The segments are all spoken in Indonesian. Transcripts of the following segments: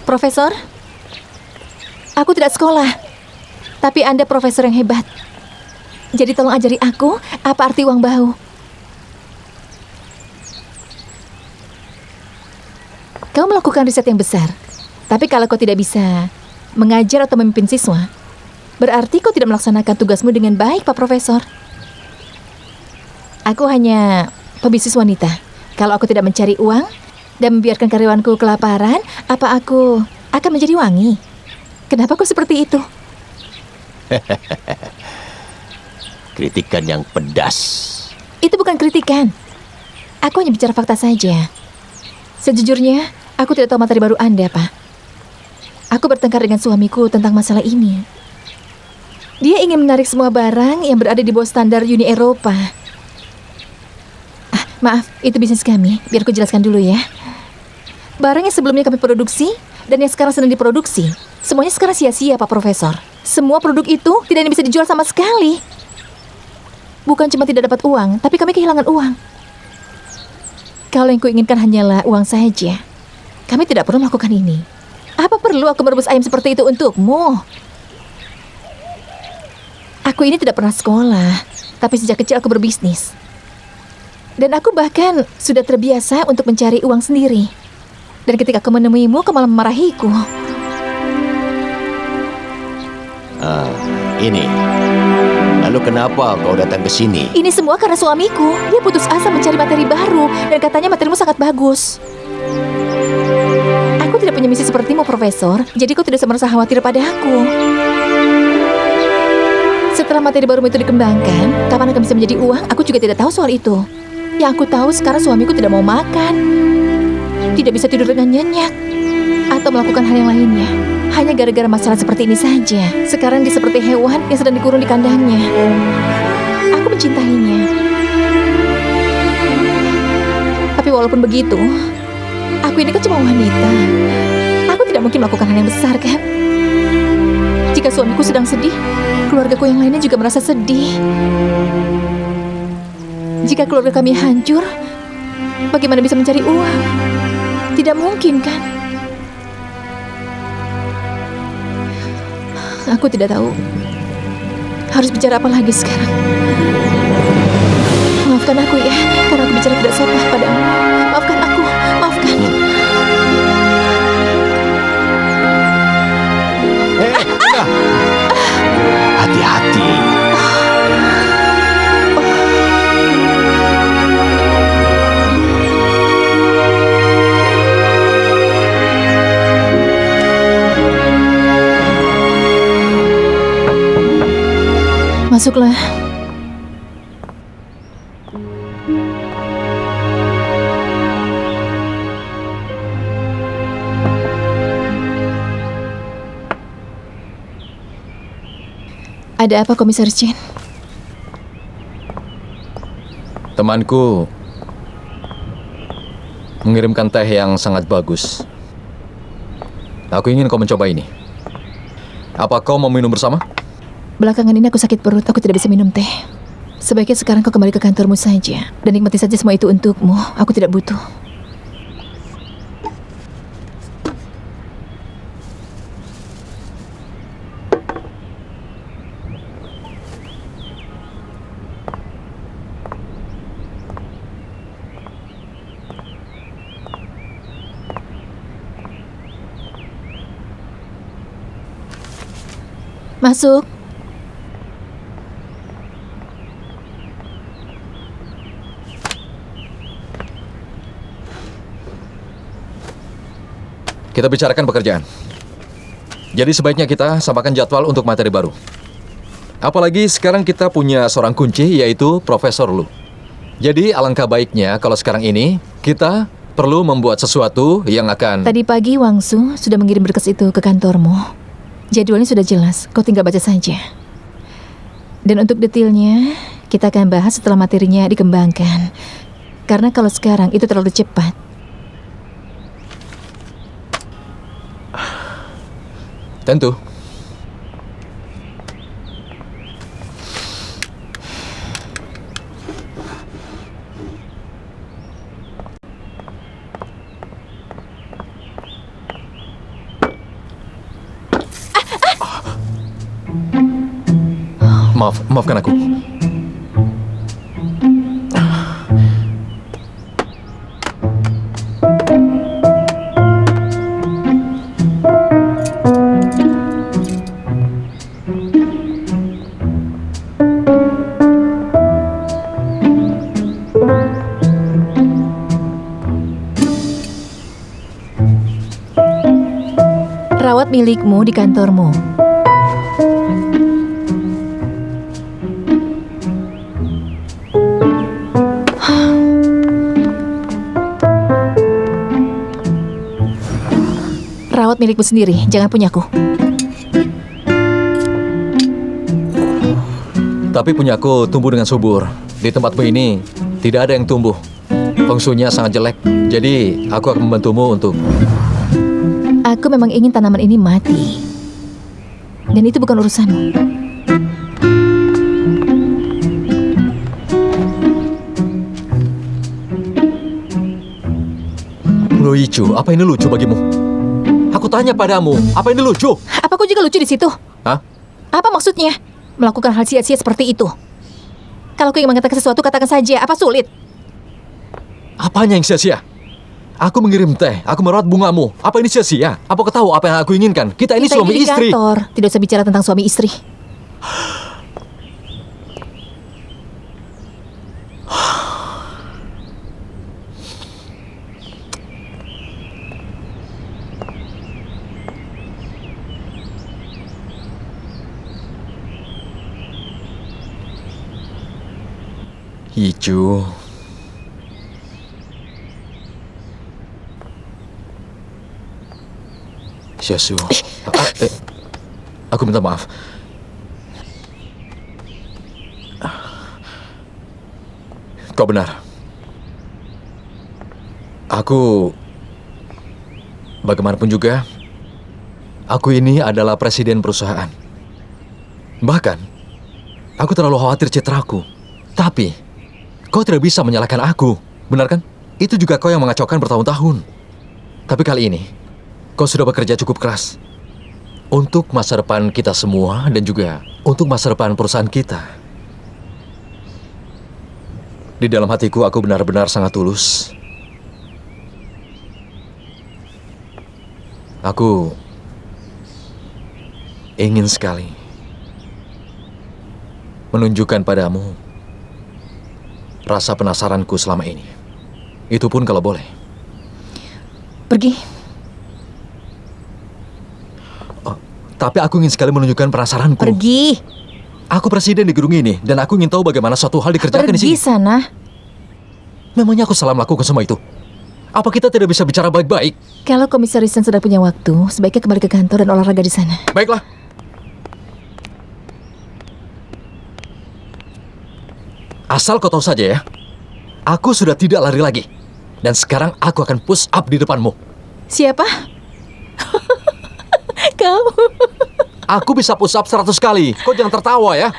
Profesor, aku tidak sekolah, tapi Anda profesor yang hebat. Jadi tolong ajari aku apa arti uang bahu. Kau melakukan riset yang besar, tapi kalau kau tidak bisa mengajar atau memimpin siswa, berarti kau tidak melaksanakan tugasmu dengan baik, Pak Profesor. Aku hanya pebisnis wanita. Kalau aku tidak mencari uang dan membiarkan karyawanku kelaparan, apa aku akan menjadi wangi? Kenapa kau seperti itu? Kritikan yang pedas. Itu bukan kritikan. Aku hanya bicara fakta saja. Sejujurnya, aku tidak tahu materi baru Anda, Pak. Aku bertengkar dengan suamiku tentang masalah ini. Dia ingin menarik semua barang yang berada di bawah standar Uni Eropa. Maaf, itu bisnis kami. Biar aku jelaskan dulu ya. Barang yang sebelumnya kami produksi dan yang sekarang sedang diproduksi, semuanya sekarang sia-sia, Pak Profesor. Semua produk itu tidak bisa dijual sama sekali. Bukan cuma tidak dapat uang, tapi kami kehilangan uang. Kalau yang kuinginkan hanyalah uang saja, kami tidak perlu melakukan ini. Apa perlu aku merebus ayam seperti itu untukmu? Aku ini tidak pernah sekolah, tapi sejak kecil aku berbisnis. Dan aku bahkan sudah terbiasa untuk mencari uang sendiri. Dan ketika aku menemuimu, kau malah memarahiku. Ini. Lalu kenapa kau datang ke sini? Ini semua karena suamiku. Dia putus asa mencari materi baru. Dan katanya materimu sangat bagus. Aku tidak punya misi sepertimu, Profesor. Jadi kau tidak usah merasa khawatir pada aku. Setelah materi baru itu dikembangkan, kapan akan bisa menjadi uang, aku juga tidak tahu soal itu. Yang aku tahu sekarang suamiku tidak mau makan, tidak bisa tidur dengan nyenyak, atau melakukan hal yang lainnya. Hanya gara-gara masalah seperti ini saja. Sekarang dia seperti hewan yang sedang dikurung di kandangnya. Aku mencintainya. Tapi walaupun begitu, aku ini kan cuma wanita. Aku tidak mungkin melakukan hal yang besar, kan? Jika suamiku sedang sedih, keluargaku yang lainnya juga merasa sedih. Jika keluarga kami hancur, bagaimana bisa mencari uang? Tidak mungkin, kan? Aku tidak tahu harus bicara apa lagi sekarang. Maafkan aku ya, karena aku bicara tidak sopan padamu. Maafkan aku, maafkan. Udah. Hati-hati. Masuklah. Ada apa, Komisaris Chen? Temanku mengirimkan teh yang sangat bagus. Aku ingin kau mencoba ini. Apa kau mau minum bersama? Belakangan ini aku sakit perut, aku tidak bisa minum teh. Sebaiknya sekarang kau kembali ke kantormu saja dan nikmati saja semua itu untukmu. Aku tidak butuh. Masuk. Kita bicarakan pekerjaan. Jadi sebaiknya kita samakan jadwal untuk materi baru. Apalagi sekarang kita punya seorang kunci, yaitu Profesor Lu. Jadi alangkah baiknya kalau sekarang ini kita perlu membuat sesuatu yang akan... Tadi pagi Wang Su sudah mengirim berkas itu ke kantormu. Jadwalnya sudah jelas, kau tinggal baca saja. Dan untuk detailnya, kita akan bahas setelah materinya dikembangkan. Karena kalau sekarang itu terlalu cepat. Tentu. Maafkan aku. Rawat milikmu di kantormu. Rawat milikmu sendiri, jangan punyaku. Tapi punyaku tumbuh dengan subur. Di tempatmu ini tidak ada yang tumbuh. Feng shui-nya sangat jelek. Jadi aku akan membantumu untuk... Aku memang ingin tanaman ini mati. Dan itu bukan urusanmu. Lucu, apa ini lucu bagimu? Aku tanya padamu, apa ini lucu? Apa kau juga lucu di situ? Hah? Apa maksudnya? Melakukan hal sia-sia seperti itu. Kalau kau ingin mengatakan sesuatu, katakan saja. Apa sulit? Apanya yang sia-sia? Aku mengirim teh, aku merawat bungamu. Apa ini sia-sia? Apa kau tahu apa yang aku inginkan? Kita ini suami di istri. kantor. Tidak usah bicara tentang suami istri. Hijau. Syasu. Aku minta maaf. Kau benar. Aku... Bagaimanapun juga, aku ini adalah presiden perusahaan. Bahkan, aku terlalu khawatir citraku. Tapi, kau tidak bisa menyalahkan aku. Benar kan? Itu juga kau yang mengacaukan bertahun-tahun. Tapi kali ini, kau sudah bekerja cukup keras untuk masa depan kita semua dan juga untuk masa depan perusahaan kita. Di dalam hatiku, aku benar-benar sangat tulus. Aku ingin sekali menunjukkan padamu rasa penasaranku selama ini. Itu pun kalau boleh. Pergi. Tapi aku ingin sekali menunjukkan penasaranku. Pergi. Aku presiden di gedung ini, dan aku ingin tahu bagaimana suatu hal dikerjakan di sini. Pergi sana. Memangnya aku salah melakukan semua itu? Apa kita tidak bisa bicara baik-baik? Kalau Komisaris Sen sudah punya waktu, sebaiknya kembali ke kantor dan olahraga di sana. Baiklah. Asal kau tahu saja ya, aku sudah tidak lari lagi. Dan sekarang aku akan push up di depanmu. Siapa? Kau? Aku bisa push up 100 kali. Kau jangan tertawa ya.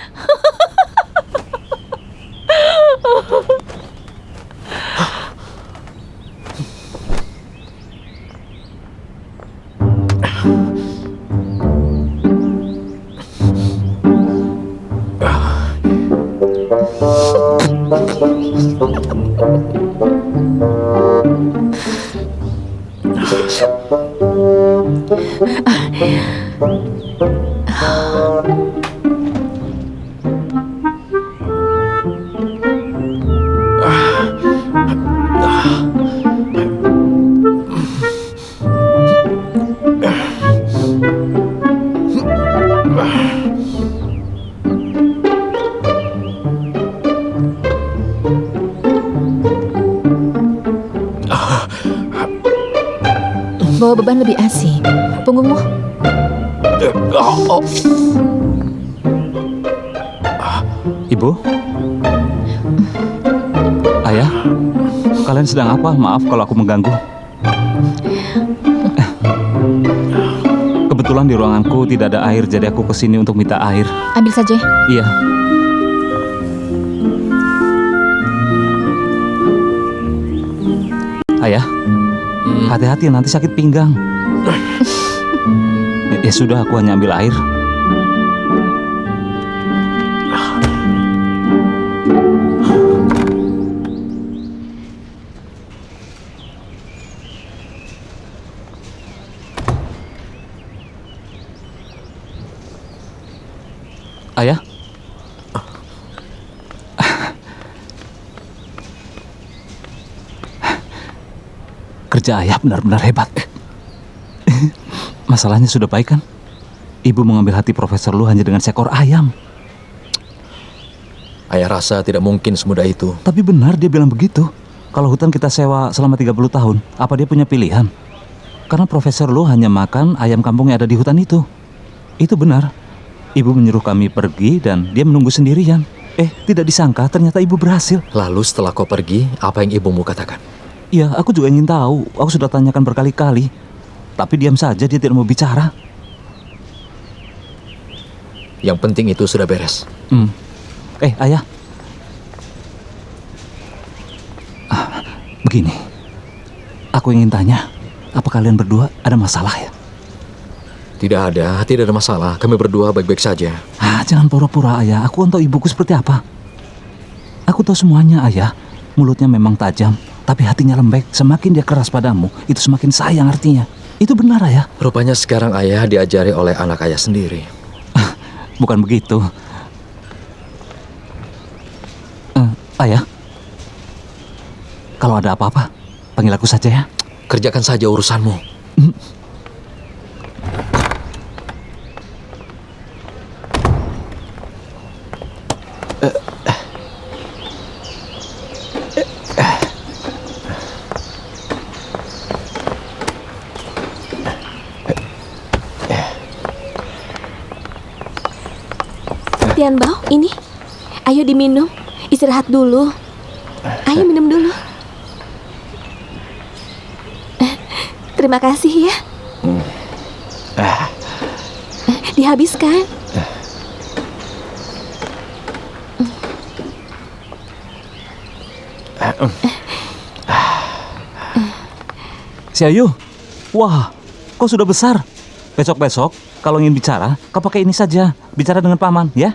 Bawa beban lebih asik. Punggungmu. Ibu? Ayah? Kalian sedang apa? Maaf kalau aku mengganggu. Kebetulan di ruanganku tidak ada air, jadi aku kesini untuk minta air. Ambil saja. Iya. Ayah, hati-hati nanti sakit pinggang. Ya sudah, aku hanya ambil air. Ayah? Kerja ayah benar-benar hebat. Masalahnya sudah baik kan? Ibu mengambil hati Profesor Lu hanya dengan seekor ayam. Ayah rasa tidak mungkin semudah itu. Tapi benar dia bilang begitu. Kalau hutan kita sewa selama 30 tahun, apa dia punya pilihan? Karena Profesor Lu hanya makan ayam kampung yang ada di hutan itu. Itu benar. Ibu menyuruh kami pergi dan dia menunggu sendirian. Tidak disangka ternyata ibu berhasil. Lalu setelah kau pergi, apa yang ibumu katakan? Ya, aku juga ingin tahu. Aku sudah tanyakan berkali-kali. Tapi diam saja, dia tidak mau bicara. Yang penting itu sudah beres. Ayah. Begini. Aku ingin tanya, apa kalian berdua ada masalah ya? Tidak ada masalah. Kami berdua baik-baik saja. Jangan pura-pura, Ayah. Aku kan tahu ibuku seperti apa. Aku tahu semuanya, Ayah. Mulutnya memang tajam, tapi hatinya lembek. Semakin dia keras padamu, itu semakin sayang artinya. Itu benar, Ayah. Rupanya sekarang ayah diajari oleh anak ayah sendiri. Bukan begitu. Ayah, kalau ada apa-apa, panggil aku saja ya. Kerjakan saja urusanmu. Tian Bao, ini. Ayo diminum. Istirahat dulu. Ayo minum dulu. Terima kasih ya. Dihabiskan. Si Ayu, wah, kau sudah besar. Besok-besok, kalau ingin bicara, kau pakai ini saja. Bicara dengan paman, ya?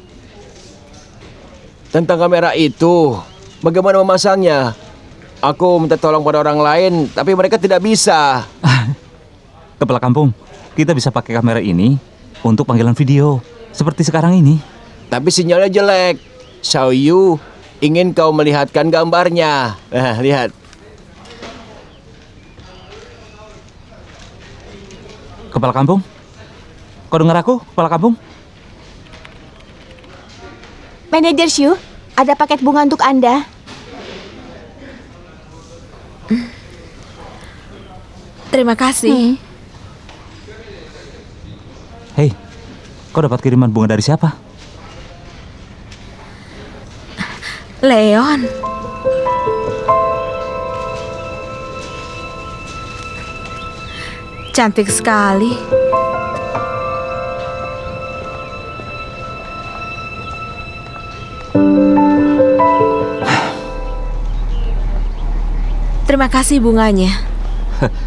Tentang kamera itu, bagaimana memasangnya? Aku minta tolong pada orang lain, tapi mereka tidak bisa. Kepala kampung, kita bisa pakai kamera ini untuk panggilan video, seperti sekarang ini. Tapi sinyalnya jelek. Xiaoyu ingin kau melihatkan gambarnya. Lihat. Kepala kampung, kau dengar aku, kepala kampung? Manajer Shu, ada paket bunga untuk Anda. Terima kasih. Hei, kau dapat kiriman bunga dari siapa? Leon. Cantik sekali. Terima kasih bunganya.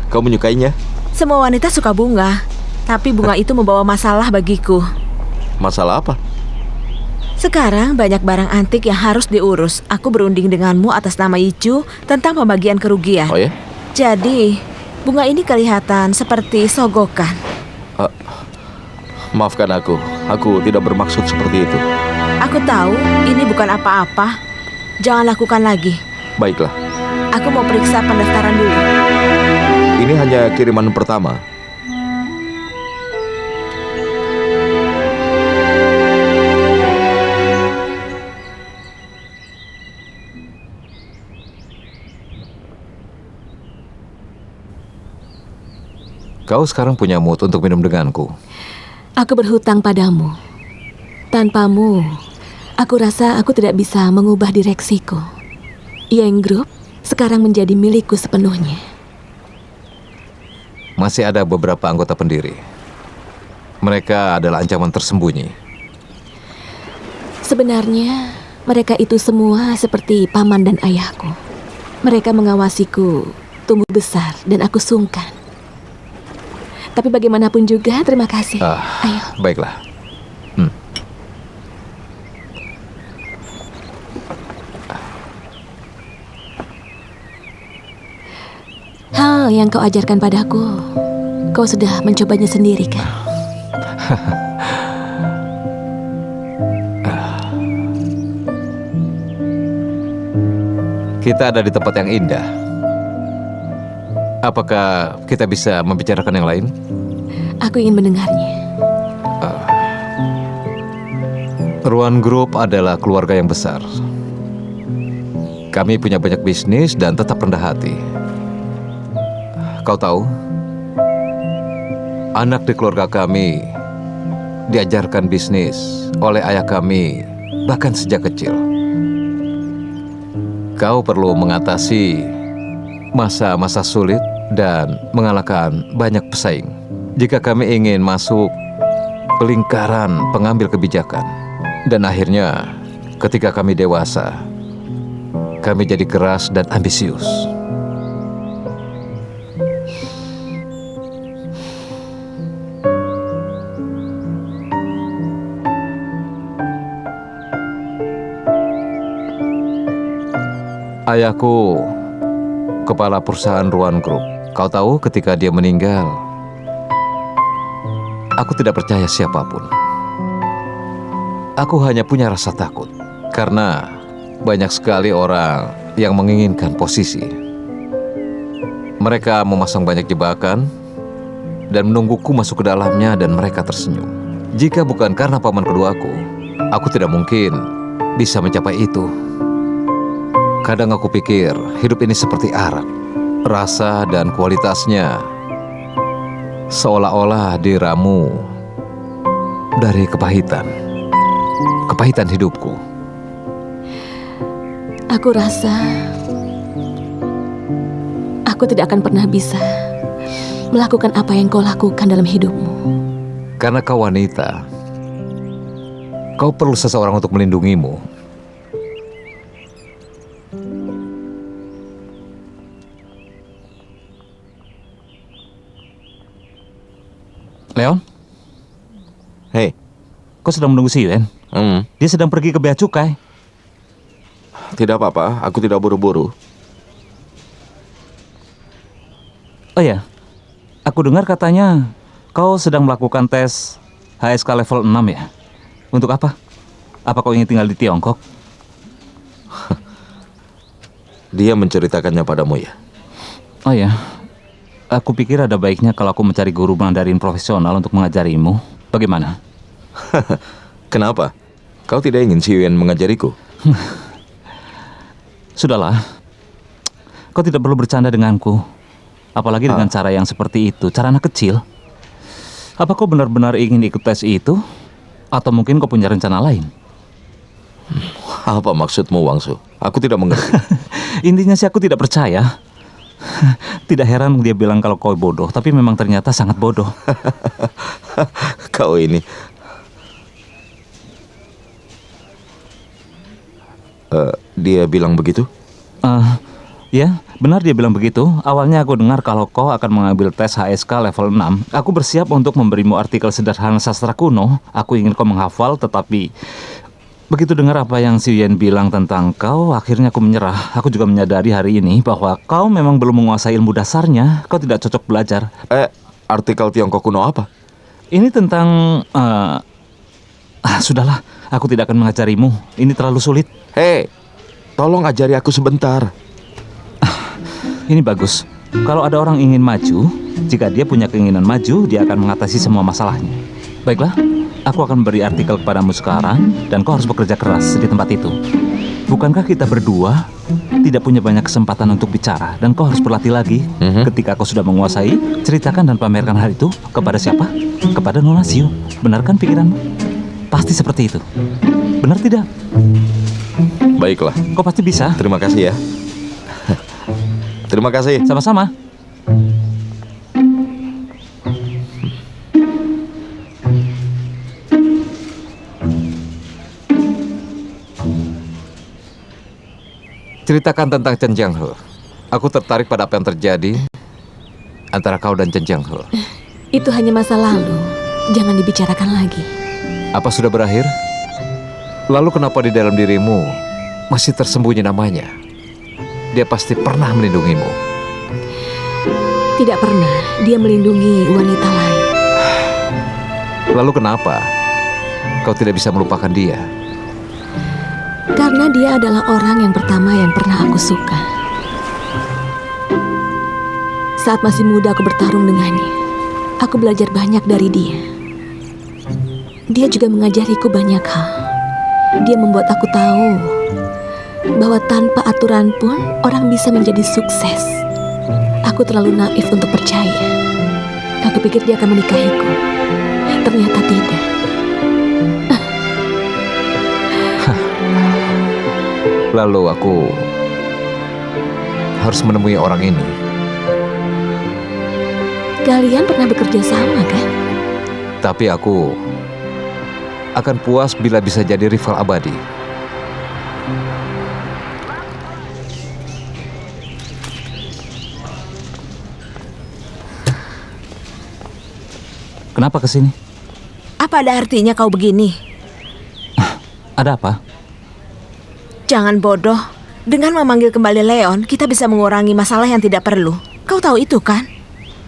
Kau menyukainya? Semua wanita suka bunga, tapi bunga itu membawa masalah bagiku. Masalah apa? Sekarang banyak barang antik yang harus diurus. Aku berunding denganmu atas nama Ichu tentang pembagian kerugian. Oh ya? Jadi, bunga ini kelihatan seperti sogokan. Maafkan aku tidak bermaksud seperti itu. Aku tahu ini bukan apa-apa. Jangan lakukan lagi. Baiklah, Aku mau periksa pendaftaran dulu. ini hanya kiriman pertama. Kau sekarang punya mood untuk minum denganku. Aku berhutang padamu. Tanpamu, aku rasa aku tidak bisa mengubah direksiku. Yang Group sekarang menjadi milikku sepenuhnya. Masih ada beberapa anggota pendiri. Mereka adalah ancaman tersembunyi. Sebenarnya, mereka itu semua seperti paman dan ayahku. Mereka mengawasiku tumbuh besar dan aku sungkan. Tapi bagaimanapun juga, terima kasih. Ayo. Baiklah. Hal yang kau ajarkan padaku, kau sudah mencobanya sendiri kan? Kita ada di tempat yang indah. Apakah kita bisa membicarakan yang lain? Aku ingin mendengarnya. Ruan Group adalah keluarga yang besar. Kami punya banyak bisnis dan tetap rendah hati. Kau tahu, anak di keluarga kami diajarkan bisnis oleh ayah kami bahkan sejak kecil. Kau perlu mengatasi masa-masa sulit dan mengalahkan banyak pesaing. Jika kami ingin masuk ke lingkaran pengambil kebijakan, dan akhirnya ketika kami dewasa, kami jadi keras dan ambisius. Ayahku kepala perusahaan Ruan Group. Kau tahu ketika dia meninggal, aku tidak percaya siapapun. Aku hanya punya rasa takut karena banyak sekali orang yang menginginkan posisi. Mereka memasang banyak jebakan dan menungguku masuk ke dalamnya dan mereka tersenyum. Jika bukan karena paman keduaku, aku tidak mungkin bisa mencapai itu. Kadang aku pikir hidup ini seperti arak. Rasa dan kualitasnya seolah-olah diramu dari kepahitan. Kepahitan hidupku. Aku rasa aku tidak akan pernah bisa melakukan apa yang kau lakukan dalam hidupmu. Karena kau wanita, kau perlu seseorang untuk melindungimu. Leon, Hei, kau sedang menunggu si Yuen? Dia sedang pergi ke bea cukai. tidak apa-apa, aku tidak buru-buru. Oh ya, aku dengar katanya kau sedang melakukan tes HSK level 6 ya? Untuk apa? Apa kau ingin tinggal di Tiongkok? Dia menceritakannya padamu ya? Oh ya, aku pikir ada baiknya kalau aku mencari guru Mandarin profesional untuk mengajarimu. Bagaimana? Kenapa? Kau tidak ingin si Yuen mengajariku? Sudahlah, kau tidak perlu bercanda denganku. Apalagi dengan cara yang seperti itu, cara anak kecil. Apa kau benar-benar ingin ikut tes itu? Atau mungkin kau punya rencana lain? Apa maksudmu, Wangsu? Aku tidak mengerti. Intinya sih aku tidak percaya. Tidak heran dia bilang kalau kau bodoh, tapi memang ternyata sangat bodoh. Kau ini. Dia bilang begitu? Ya, benar dia bilang begitu. Awalnya aku dengar kalau kau akan mengambil tes HSK level 6. Aku bersiap untuk memberimu artikel sederhana sastra kuno. Aku ingin kau menghafal, tetapi begitu dengar apa yang si Yen bilang tentang kau, akhirnya aku menyerah. Aku juga menyadari hari ini bahwa kau memang belum menguasai ilmu dasarnya. Kau tidak cocok belajar. Artikel Tiongkok kuno apa? Ini tentang... sudahlah, aku tidak akan mengajarimu. Ini terlalu sulit. Hei, tolong ajari aku sebentar. Ini bagus. Kalau ada orang ingin maju, jika dia punya keinginan maju, dia akan mengatasi semua masalahnya. Baiklah, aku akan beri artikel kepadamu sekarang, dan kau harus bekerja keras di tempat itu. Bukankah kita berdua tidak punya banyak kesempatan untuk bicara, dan kau harus berlatih lagi. Ketika kau sudah menguasai, ceritakan dan pamerkan hal itu kepada siapa? Kepada Nona Siu. Benar kan pikiranmu? Pasti seperti itu. Benar tidak? Baiklah. Kau pasti bisa. Terima kasih ya. Terima kasih. Sama-sama. Ceritakan tentang Chen Jianghe. Aku tertarik pada apa yang terjadi antara kau dan Chen Jianghe. Itu hanya masa lalu. Jangan dibicarakan lagi. Apa sudah berakhir? Lalu kenapa di dalam dirimu masih tersembunyi namanya? Dia pasti pernah melindungimu. Tidak pernah. Dia melindungi wanita lain. Lalu kenapa kau tidak bisa melupakan dia? Karena dia adalah orang yang pertama yang pernah aku suka. Saat masih muda aku bertarung dengannya. Aku belajar banyak dari dia. Dia juga mengajariku banyak hal. Dia membuat aku tahu bahwa tanpa aturan pun orang bisa menjadi sukses. Aku terlalu naif untuk percaya. Aku pikir dia akan menikahiku. Ternyata tidak. Lalu aku harus menemui orang ini. Kalian pernah bekerja sama, kan? Tapi aku akan puas bila bisa jadi rival abadi. Kenapa kesini? Apa ada artinya kau begini? Ada apa? Jangan bodoh. Dengan memanggil kembali Leon, kita bisa mengurangi masalah yang tidak perlu. Kau tahu itu, kan?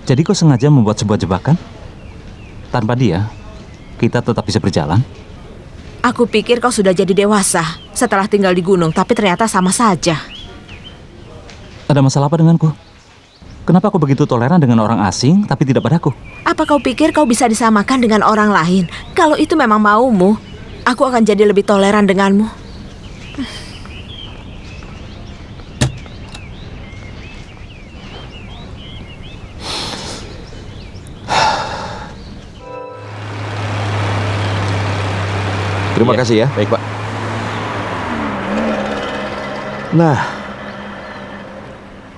Jadi kau sengaja membuat sebuah jebakan? Tanpa dia, kita tetap bisa berjalan? Aku pikir kau sudah jadi dewasa setelah tinggal di gunung, tapi ternyata sama saja. Ada masalah apa denganku? Kenapa kau begitu toleran dengan orang asing, tapi tidak padaku? Apa kau pikir kau bisa disamakan dengan orang lain? Kalau itu memang maumu, aku akan jadi lebih toleran denganmu. Terima Iya. kasih ya. Baik, Pak. Nah,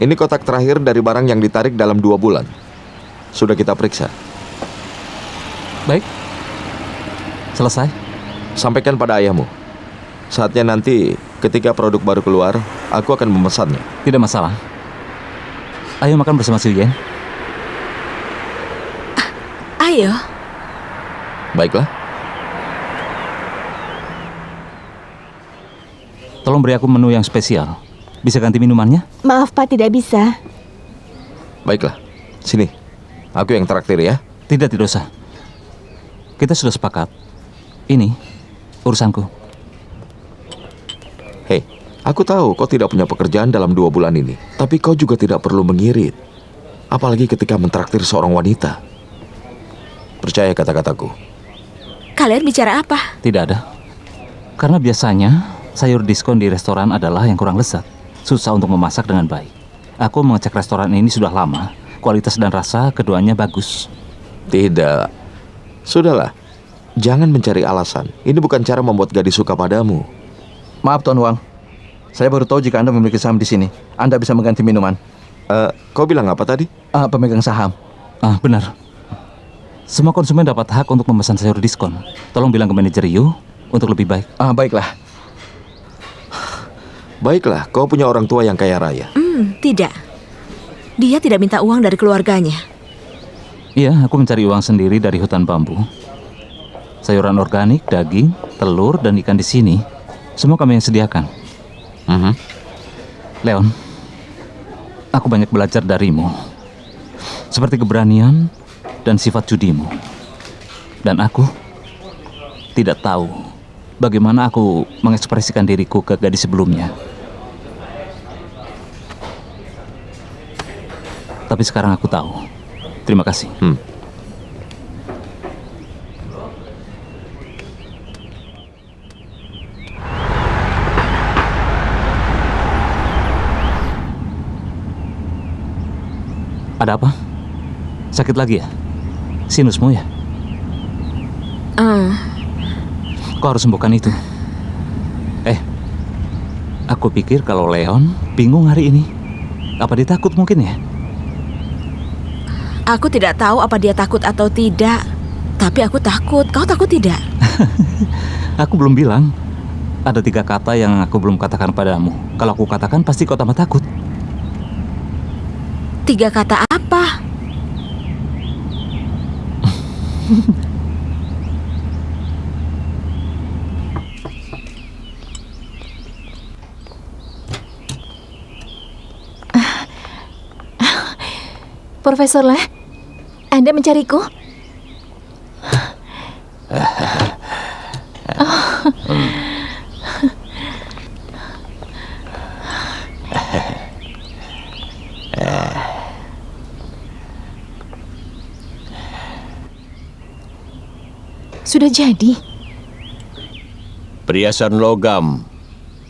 ini kotak terakhir dari barang yang ditarik dalam 2 bulan. Sudah kita periksa. Baik. Selesai. Sampaikan pada ayahmu. Saatnya nanti ketika produk baru keluar, aku akan memesannya. Tidak masalah. Ayo makan bersama si Yen. Ayo. Baiklah. Tolong beri aku menu yang spesial. Bisa ganti minumannya? Maaf Pak, tidak bisa. Baiklah. Sini. Aku yang traktir ya. Tidak usah. Kita sudah sepakat. Ini urusanku. Hei, aku tahu kau tidak punya pekerjaan dalam 2 bulan ini. Tapi kau juga tidak perlu mengirit. Apalagi ketika mentraktir seorang wanita. Percaya kata-kataku. Kalian bicara apa? Tidak ada. Karena biasanya sayur diskon di restoran adalah yang kurang lezat. Susah untuk memasak dengan baik. Aku mengecek restoran ini sudah lama. Kualitas dan rasa keduanya bagus. Tidak. Sudahlah. Jangan mencari alasan. Ini bukan cara membuat gadis suka padamu. Maaf Tuan Wang, saya baru tahu jika Anda memiliki saham di sini. Anda bisa mengganti minuman. Kau bilang apa tadi? Pemegang saham. Benar. Semua konsumen dapat hak untuk memesan sayur diskon. Tolong bilang ke manajer Yu untuk lebih baik. Baiklah. Baiklah, kau punya orang tua yang kaya raya. Tidak. Dia tidak minta uang dari keluarganya. Iya, aku mencari uang sendiri dari hutan bambu. Sayuran organik, daging, telur, dan ikan di sini semua kami yang sediakan. Leon, aku banyak belajar darimu. Seperti keberanian dan sifat judimu. Dan aku tidak tahu bagaimana aku mengekspresikan diriku ke gadis sebelumnya. Tapi sekarang aku tahu. Terima kasih. Ada apa? Sakit lagi ya? Sinusmu ya? Kau harus sembuhkan itu. Aku pikir kalau Leon bingung hari ini. Apa dia takut mungkin ya? Aku tidak tahu apa dia takut atau tidak. Tapi aku takut. Kau takut tidak? Aku belum bilang. Ada 3 kata yang aku belum katakan padamu. Kalau aku katakan pasti kau tambah takut. 3 kata apa? Profesor lah, Anda mencariku? Sudah jadi. Perhiasan logam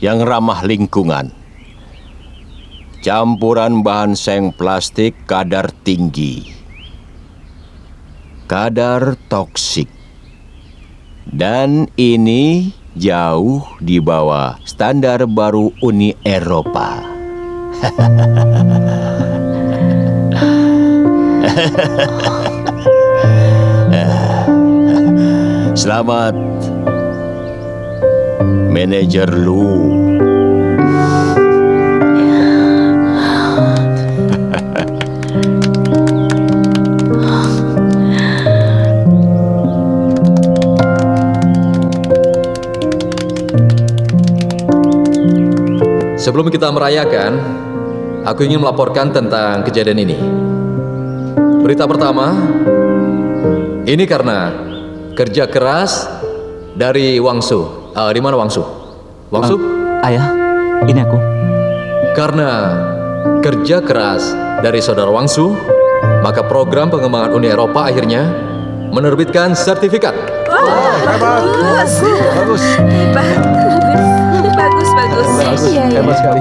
yang ramah lingkungan. Campuran bahan seng plastik kadar tinggi. Kadar toksik. Dan ini jauh di bawah standar baru Uni Eropa. Selamat, Manajer Lu. Sebelum kita merayakan, aku ingin melaporkan tentang kejadian ini. Berita pertama, ini karena kerja keras dari Wangsu. Di mana Wangsu? Wangsu? Ayah, ini aku. Karena kerja keras dari saudara Wangsu, maka program pengembangan Uni Eropa akhirnya menerbitkan sertifikat. Bagus. Iya, iya. Hebat sekali.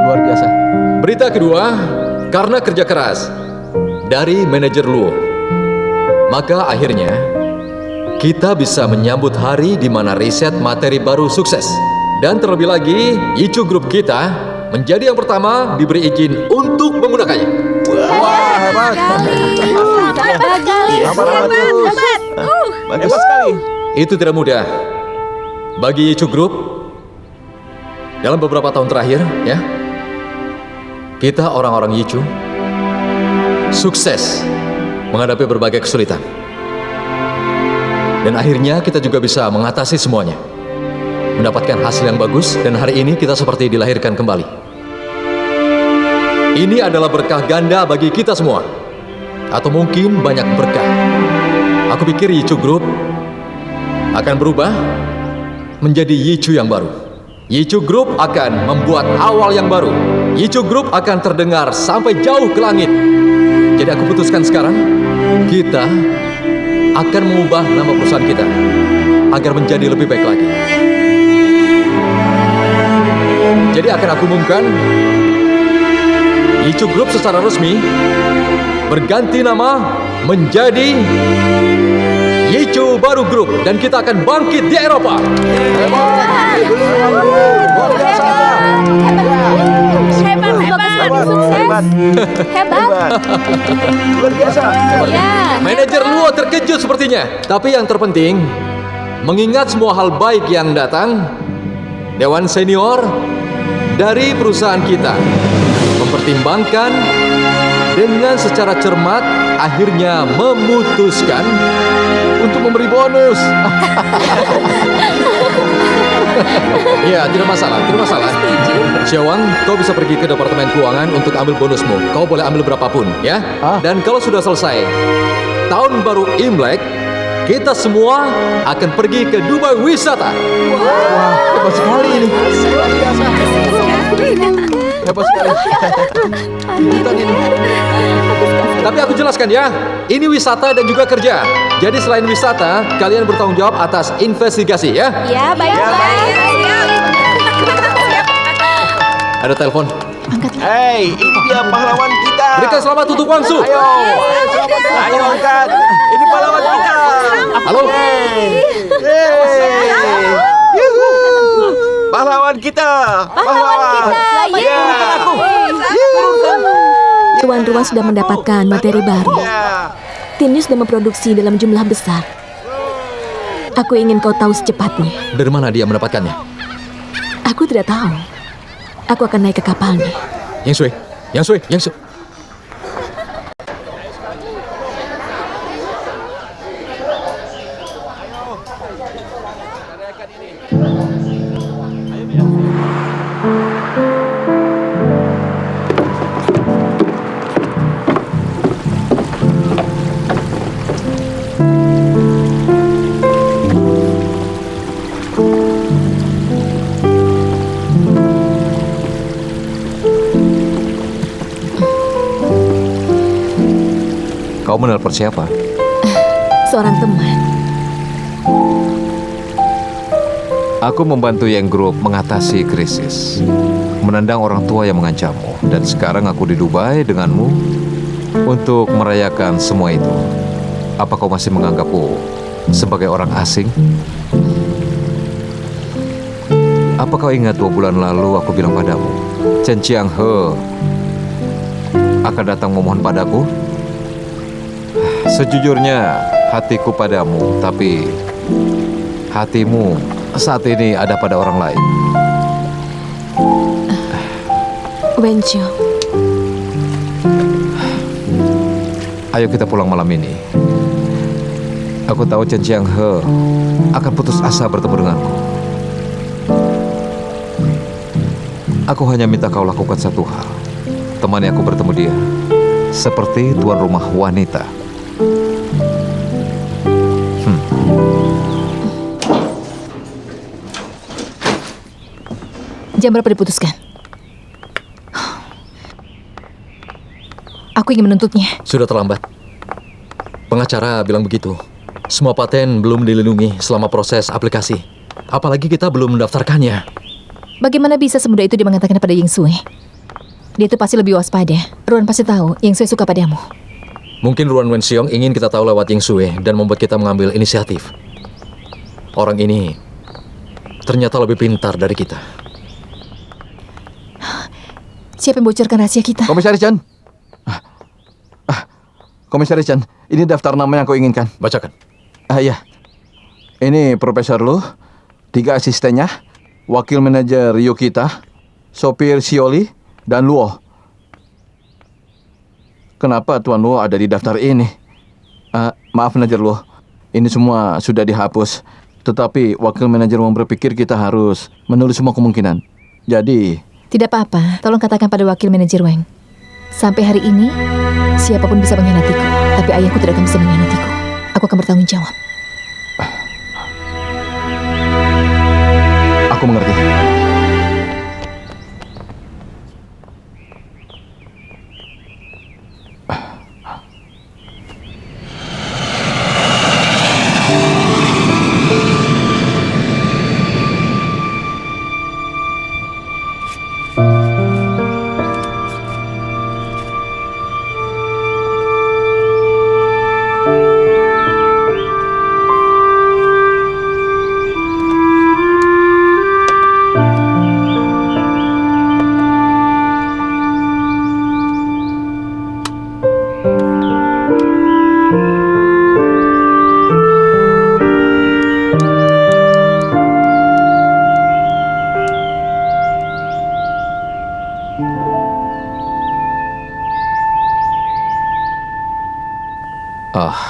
Luar biasa. Berita kedua, karena kerja keras dari manajer Luo, maka akhirnya kita bisa menyambut hari di mana riset materi baru sukses. Dan terlebih lagi, Yichu Group kita menjadi yang pertama diberi izin untuk menggunakannya. Hebat sekali. Itu tidak mudah bagi Yichu Group. Dalam beberapa tahun terakhir, ya, kita orang-orang Yichu sukses menghadapi berbagai kesulitan. Dan akhirnya kita juga bisa mengatasi semuanya. Mendapatkan hasil yang bagus, dan hari ini kita seperti dilahirkan kembali. Ini adalah berkah ganda bagi kita semua. Atau mungkin banyak berkah. Aku pikir Yichu Group akan berubah menjadi Yichu yang baru. Yichu Group akan membuat awal yang baru. Yichu Group akan terdengar sampai jauh ke langit. Jadi aku putuskan sekarang, kita akan mengubah nama perusahaan kita agar menjadi lebih baik lagi. Jadi akan aku umumkan, Yichu Group secara resmi berganti nama menjadi Yichu Baru Group, dan kita akan bangkit di Eropa. Hebat. Luar biasa. Manajer Luo terkejut sepertinya. Tapi yang terpenting, mengingat semua hal baik yang datang, Dewan Senior dari perusahaan kita mempertimbangkan dengan secara cermat, akhirnya memutuskan untuk memberi bonus. Ya, tidak masalah. Xiaowang, kau bisa pergi ke departemen keuangan untuk ambil bonusmu. Kau boleh ambil berapapun, ya. Dan kalau sudah selesai tahun baru Imlek, kita semua akan pergi ke Dubai wisata. Hebat sekali ini. Hebat sekali. Tapi aku jelaskan ya, ini wisata dan juga kerja. Jadi selain wisata, kalian bertanggung jawab atas investigasi, ya. Ya, baik. Ada telepon. Hey, ini dia pahlawan kita. Berikan selamat untuk Wangsu. Ayo angkat. Ini pahlawan kita. Halo. Yuhu. Pahlawan kita. Pahlawan. Ya. Tuan Ruang sudah mendapatkan materi baru. Ya. Timnya sudah memproduksi dalam jumlah besar. Aku ingin kau tahu secepatnya. Dari mana dia mendapatkannya? Aku tidak tahu. Aku akan naik ke kapalnya. Yang Sui. Kau menelpon siapa? Seorang teman. Aku membantu Yang Group mengatasi krisis, menendang orang tua yang mengancammu, dan sekarang aku di Dubai denganmu untuk merayakan semua itu. Apa kau masih menganggapku sebagai orang asing? Apa kau ingat 2 bulan lalu aku bilang padamu, Chen Chiang He akan datang memohon padaku? Sejujurnya hatiku padamu, tapi hatimu saat ini ada pada orang lain. Wencio, Ayo kita pulang malam ini. Aku tahu Chen Chiang He akan putus asa bertemu denganku. Aku hanya minta kau lakukan satu hal. Temani aku bertemu dia seperti tuan rumah wanita. Jam berapa diputuskan? Aku ingin menuntutnya. Sudah terlambat. Pengacara bilang begitu. Semua paten belum dilindungi selama proses aplikasi. Apalagi kita belum mendaftarkannya. Bagaimana bisa semudah itu dia mengatakan pada Ying Sui? Dia itu pasti lebih waspada. Ruan pasti tahu Ying Sui suka padamu. Mungkin Ruan Wenxiong ingin kita tahu lewat Ying Sui dan membuat kita mengambil inisiatif. Orang ini ternyata lebih pintar dari kita. Siapa yang bocorkan rahasia kita? Komisaris Chan. Komisaris Chan, ini daftar nama yang kau inginkan. Bacakan. Iya. Ini Profesor Lu, 3 asistennya, wakil manajer Yukita, sopir Sioli, dan Luo. Kenapa Tuan Luo ada di daftar ini? Maaf manajer Luo, ini semua sudah dihapus. Tetapi wakil manajer berpikir kita harus menulis semua kemungkinan. Jadi, Tidak apa-apa, tolong katakan pada wakil manajer Wang. Sampai hari ini, siapapun bisa mengkhianatiku, tapi ayahku tidak akan bisa mengkhianatiku. Aku akan bertanggung jawab. aku mengerti.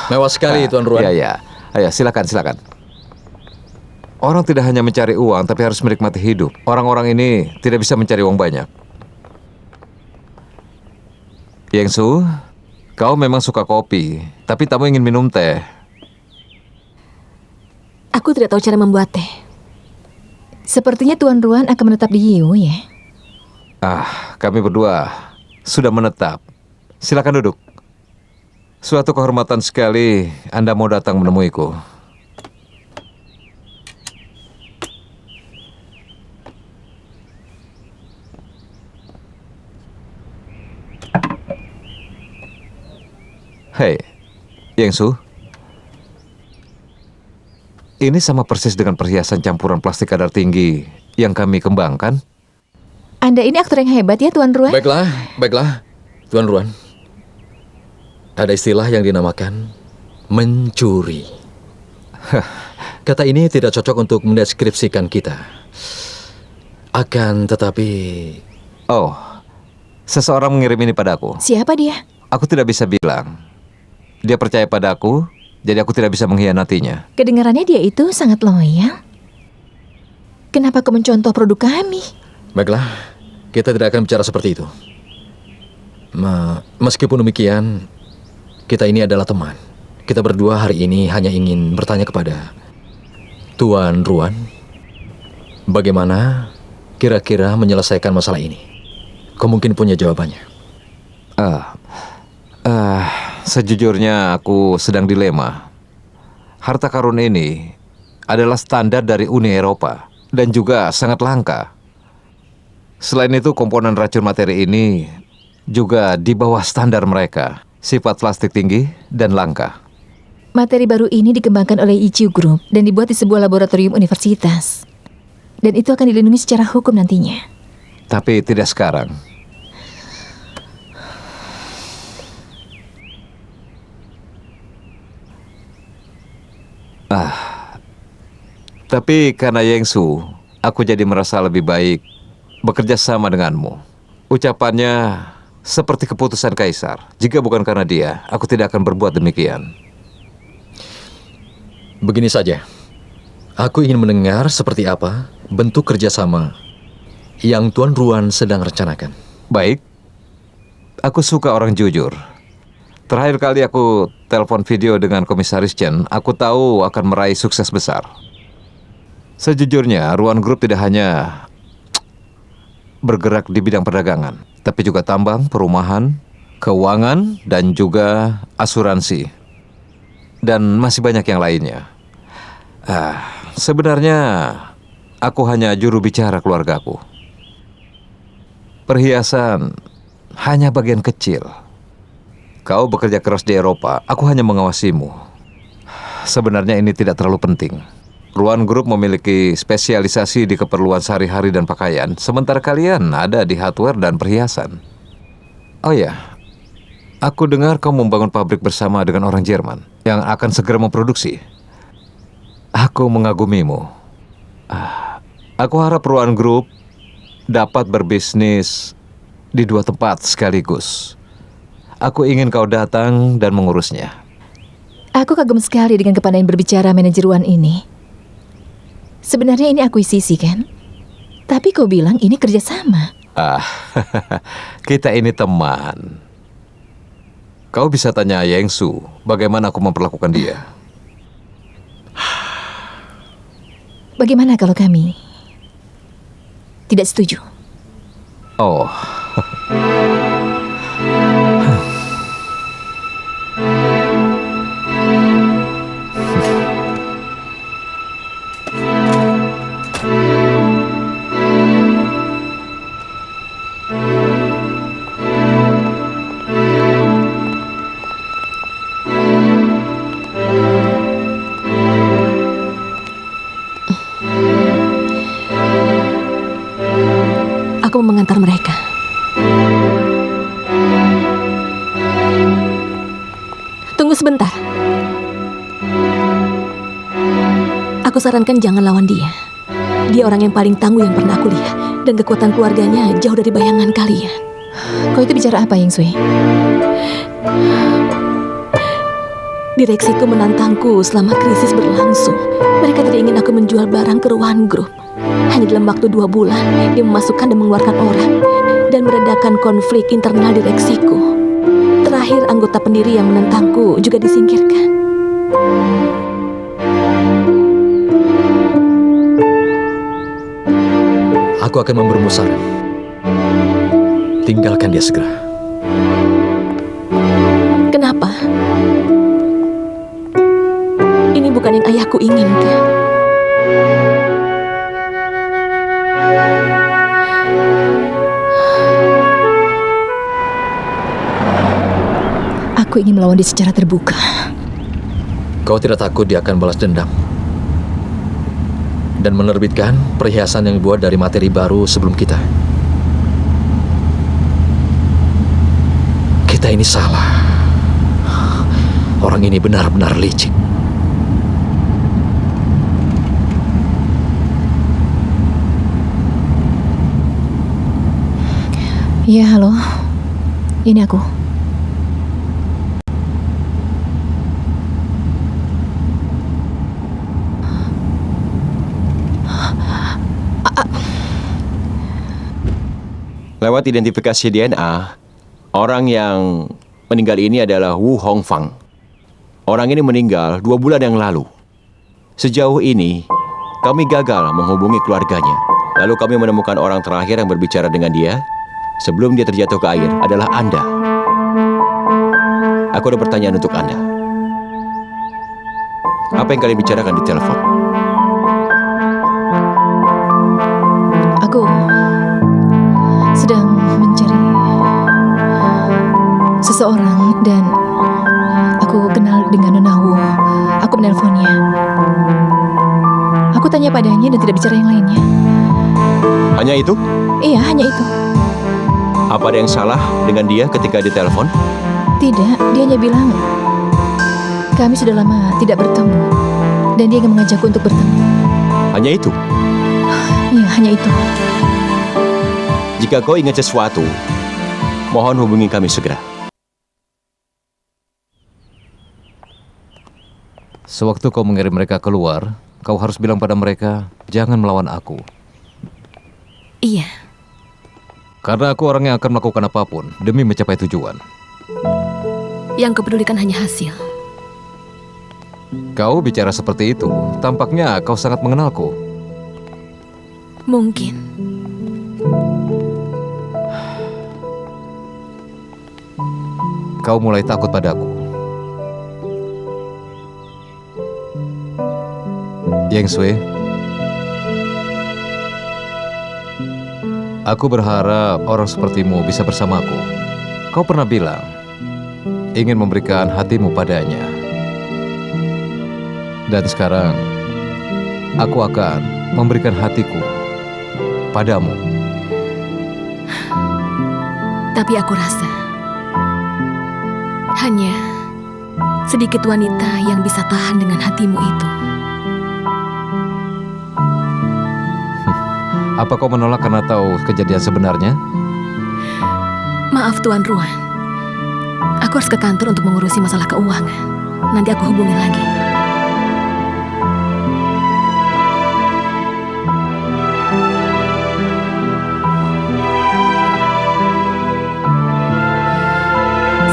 Mewah sekali, Tuan Ruan. Iya. Ayo, silakan. Orang tidak hanya mencari uang, tapi harus menikmati hidup. Orang-orang ini tidak bisa mencari uang banyak. Yang Su, kau memang suka kopi, tapi tamu ingin minum teh. aku tidak tahu cara membuat teh. Sepertinya Tuan Ruan akan menetap di Yiwu ya. Kami berdua sudah menetap. Silakan duduk. Suatu kehormatan sekali Anda mau datang menemuiku. Hei, Yang Su. Ini sama persis dengan perhiasan campuran plastik kadar tinggi yang kami kembangkan. Anda ini aktor yang hebat ya, Tuan Ruan. Baiklah, Tuan Ruan. Ada istilah yang dinamakan mencuri. Kata ini tidak cocok untuk mendeskripsikan kita. Akan tetapi... Oh, seseorang mengirim ini padaku. Siapa dia? Aku tidak bisa bilang. Dia percaya padaku, jadi aku tidak bisa mengkhianatinya. Kedengarannya dia itu sangat loyal. Kenapa kau mencontoh produk kami? Baiklah, kita tidak akan bicara seperti itu. Meskipun demikian, kita ini adalah teman. Kita berdua hari ini hanya ingin bertanya kepada Tuan Ruan, bagaimana kira-kira menyelesaikan masalah ini? Kau mungkin punya jawabannya. Sejujurnya aku sedang dilema. Harta karun ini adalah standar dari Uni Eropa dan juga sangat langka. Selain itu, komponen racun materi ini juga di bawah standar mereka. Sifat plastik tinggi dan langka. Materi baru ini dikembangkan oleh Ichiu Group dan dibuat di sebuah laboratorium universitas. Dan itu akan dilindungi secara hukum nantinya. Tapi tidak sekarang. Tapi karena Yengsu, aku jadi merasa lebih baik bekerja sama denganmu. Ucapannya seperti keputusan kaisar. Jika bukan karena dia, aku tidak akan berbuat demikian. Begini saja, aku ingin mendengar seperti apa bentuk kerjasama yang Tuan Ruan sedang rencanakan. Baik, aku suka orang jujur. Terakhir kali aku telepon video dengan Komisaris Chen, aku tahu akan meraih sukses besar. Sejujurnya, Ruan Group tidak hanya bergerak di bidang perdagangan, tapi juga tambang, perumahan, keuangan, dan juga asuransi. Dan masih banyak yang lainnya. Sebenarnya, aku hanya juru bicara keluargaku. Perhiasan hanya bagian kecil. Kau bekerja keras di Eropa, aku hanya mengawasimu. Sebenarnya ini tidak terlalu penting. Ruan Group memiliki spesialisasi di keperluan sehari-hari dan pakaian, sementara kalian ada di hardware dan perhiasan. Oh ya, aku dengar kau membangun pabrik bersama dengan orang Jerman yang akan segera memproduksi. Aku mengagumimu. Aku harap Ruan Group dapat berbisnis di 2 tempat sekaligus. Aku ingin kau datang dan mengurusnya. Aku kagum sekali dengan kepandaian berbicara manajer Ruan ini. Sebenarnya ini akuisisi kan? Tapi kau bilang ini kerjasama. Kita ini teman. Kau bisa tanya Yengsu bagaimana aku memperlakukan dia. Bagaimana kalau kami tidak setuju? Oh. Aku mau mengantar mereka. Tunggu sebentar. Aku sarankan jangan lawan dia. Dia orang yang paling tangguh yang pernah aku lihat. Dan kekuatan keluarganya jauh dari bayangan kalian. Kau itu bicara apa, Ying Sui? Direksiku menantangku selama krisis berlangsung. Mereka tidak ingin aku menjual barang ke Ruan Group. Hanya dalam waktu 2 bulan, dia memasukkan dan mengeluarkan orang dan meredakan konflik internal direksiku. Terakhir, anggota pendiri yang menentangku juga disingkirkan. Aku akan memberimu saran. Tinggalkan dia segera. Kenapa? Ini bukan yang ayahku inginkan. Aku ingin melawan dia secara terbuka. Kau tidak takut dia akan balas dendam dan menerbitkan perhiasan yang dibuat dari materi baru sebelum kita? Kita ini salah. Orang ini benar-benar licik. Ya, halo. Ini aku. Lewat identifikasi DNA, orang yang meninggal ini adalah Wu Hongfang. Orang ini meninggal 2 bulan yang lalu. Sejauh ini, kami gagal menghubungi keluarganya. Lalu kami menemukan orang terakhir yang berbicara dengan dia sebelum dia terjatuh ke air adalah Anda. Aku ada pertanyaan untuk Anda. Apa yang kalian bicarakan di telepon? seseorang dan aku kenal dengan Nona Wu. Aku menelponnya. Aku tanya padanya dan tidak bicara yang lainnya. Hanya itu? Iya, hanya itu. Apa ada yang salah dengan dia ketika ditelepon? Tidak, dia hanya bilang kami sudah lama tidak bertemu dan dia ingin mengajakku untuk bertemu. Hanya itu? Iya, hanya itu. Jika kau ingat sesuatu, mohon hubungi kami segera. Sewaktu kau mengirim mereka keluar, kau harus bilang pada mereka, jangan melawan aku. Iya, Karena aku orang yang akan melakukan apapun demi mencapai tujuan. yang kepedulikan hanya hasil. Kau bicara seperti itu, tampaknya kau sangat mengenalku. Mungkin. Kau mulai takut padaku. Yang Sui, aku berharap orang sepertimu bisa bersamaku. Kau pernah bilang ingin memberikan hatimu padanya. Dan sekarang aku akan memberikan hatiku padamu. Tapi aku rasa hanya sedikit wanita yang bisa tahan dengan hatimu itu. Apa kau menolak karena tahu kejadian sebenarnya? Maaf Tuan Ruan, aku harus ke kantor untuk mengurusi masalah keuangan. Nanti aku hubungi lagi.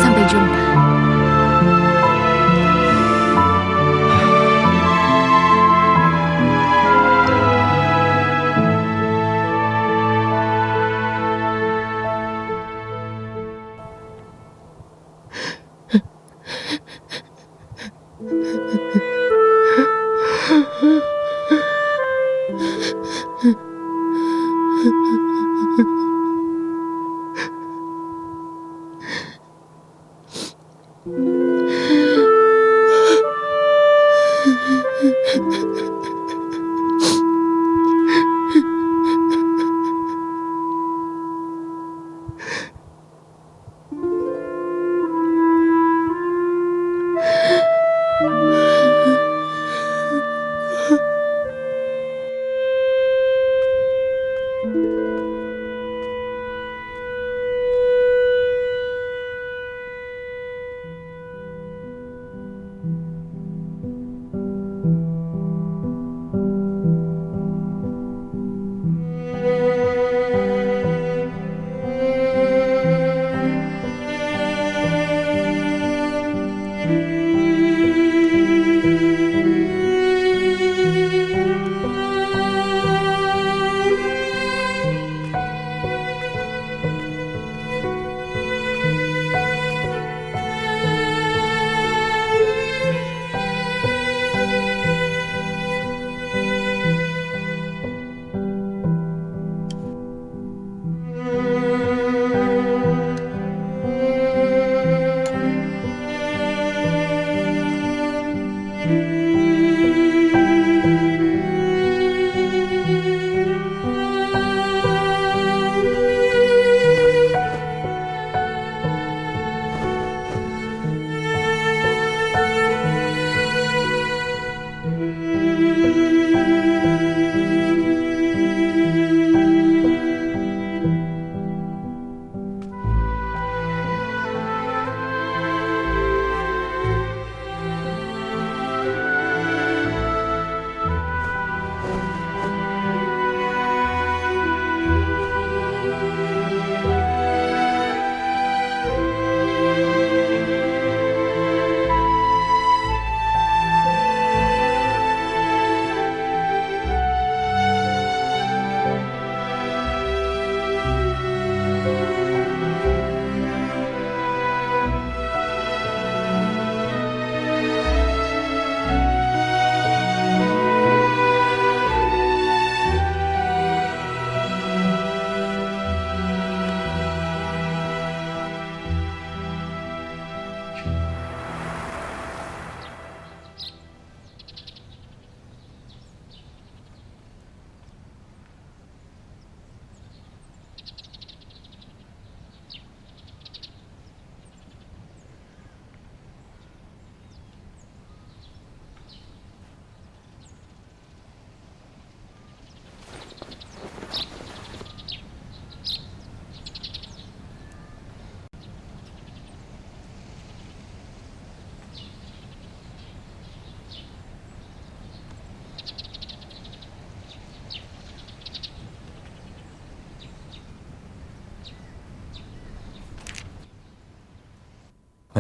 Sampai jumpa.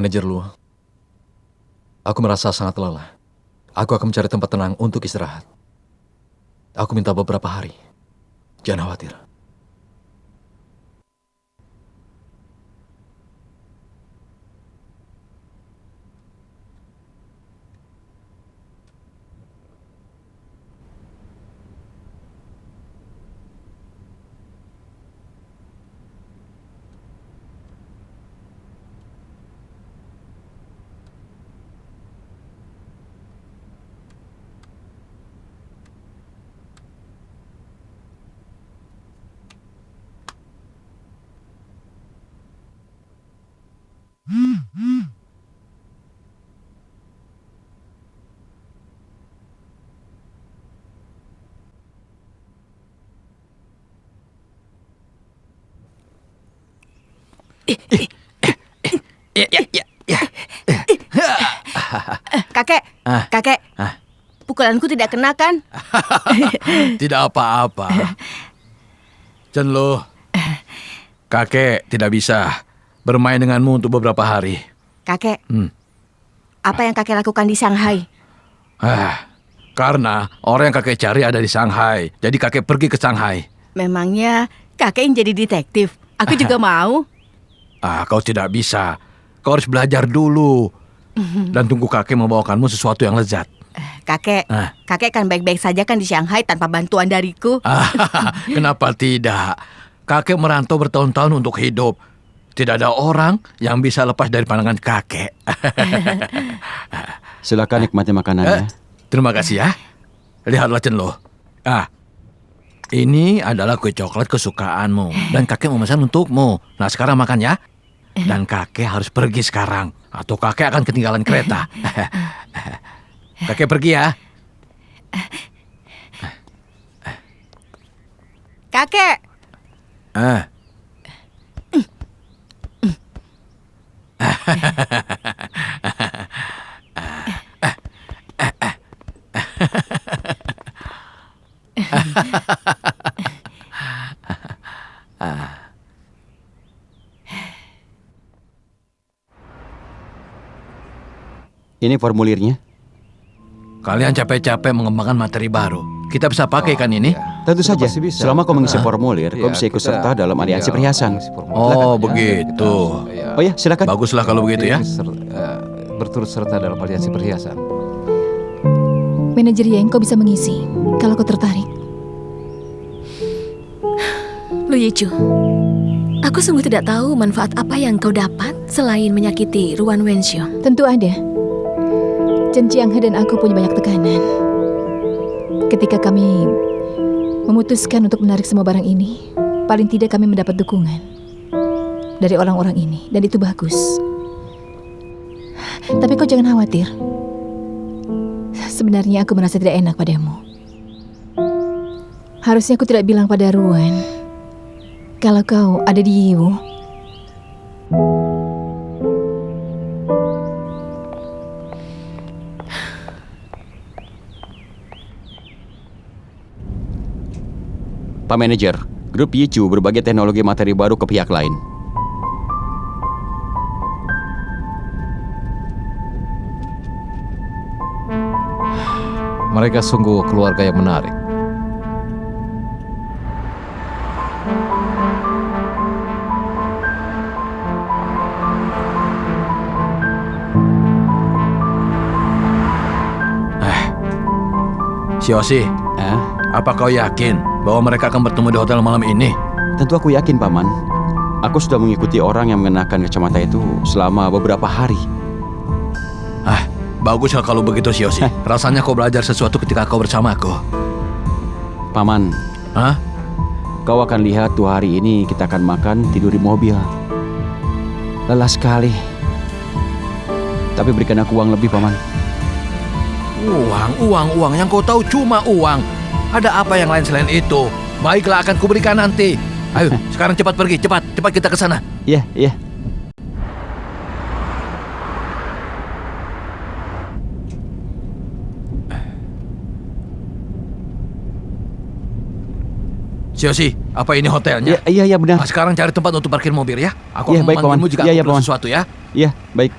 Manajer Lu, aku merasa sangat lelah. Aku akan mencari tempat tenang untuk istirahat. Aku minta beberapa hari. Jangan khawatir. Kakek, kakek, pukulanku tidak kena kan? Tidak apa-apa. Chenlo, kakek tidak bisa bermain denganmu untuk beberapa hari. Kakek, apa yang kakek lakukan di Shanghai? Karena orang yang kakek cari ada di Shanghai, jadi kakek pergi ke Shanghai. Memangnya kakek yang jadi detektif? Aku juga mau. Kau tidak bisa. Kau harus belajar dulu. Dan tunggu kakek membawakanmu sesuatu yang lezat. Kakek, kakek kan baik-baik saja kan di Shanghai tanpa bantuan dariku. Kenapa tidak? Kakek merantau bertahun-tahun untuk hidup. Tidak ada orang yang bisa lepas dari pandangan kakek. Silakan nikmati makanannya. Terima kasih ya. Lihatlah Chenlo. Ini adalah kue coklat kesukaanmu. Dan kakek memesan untukmu. Nah sekarang makan ya. Dan kakek harus pergi sekarang. Atau kakek akan ketinggalan kereta. Kakek pergi ya. Kakek. Ini formulirnya. Kalian capek-capek mengembangkan materi baru. Kita bisa pakai kan ini? Tentu saja. Selama kau mengisi formulir, kau bisa ikut serta dalam aliansi perhiasan. Oh begitu. Oh ya, silakan. Baguslah kalau begitu ya. Berturut serta dalam aliansi perhiasan. Manajer Yang, kau bisa mengisi kalau kau tertarik. Lu Yichu, aku sungguh tidak tahu manfaat apa yang kau dapat selain menyakiti Ruan Wenxiong. Tentu ada. Chen Chianghe dan aku punya banyak tekanan. Ketika kami memutuskan untuk menarik semua barang ini, paling tidak kami mendapat dukungan dari orang-orang ini, dan itu bagus. Tapi kau jangan khawatir. Sebenarnya aku merasa tidak enak padamu. Harusnya aku tidak bilang pada Ruan kalau kau ada di Yiwu. Pak Manajer, grup Yichu berbagi teknologi materi baru ke pihak lain. Mereka sungguh keluarga yang menarik. Siosi, apa kau yakin bahwa mereka akan bertemu di hotel malam ini? Tentu aku yakin, Paman. Aku sudah mengikuti orang yang mengenakan kacamata itu selama beberapa hari. Baguslah kalau begitu, Siosi. Rasanya kau belajar sesuatu ketika kau bersamaku. Paman, kau akan lihat 2 hari ini kita akan makan, tidur di mobil. Lelah sekali. Tapi berikan aku uang lebih, Paman. Uang. Yang kau tahu cuma uang. Ada apa yang lain selain itu? Baiklah, akan kuberikan nanti. Ayo, sekarang cepat pergi. Cepat kita ke sana. Iya. Siosi, apa ini hotelnya? Iya benar. Sekarang cari tempat untuk parkir mobil ya. Aku Iya, akan baik, memanggilmu Paman. jika Iya, aku perlu Paman. sesuatu ya. Iya, baik.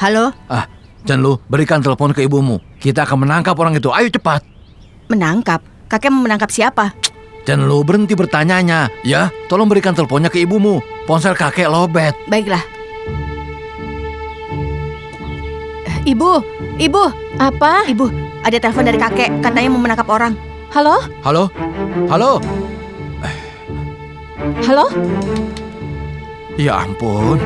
Halo? Chen Lu, berikan telepon ke ibumu. Kita akan menangkap orang itu. Ayo cepat. Menangkap? Kakek mau menangkap siapa? Chen Lu, berhenti bertanyanya. Ya, tolong berikan teleponnya ke ibumu. Ponsel kakek lobet. Baiklah. Ibu, Ibu. Apa? Ibu, ada telepon dari kakek. Katanya mau menangkap orang. Halo? Halo? Halo? Halo? Ya ampun.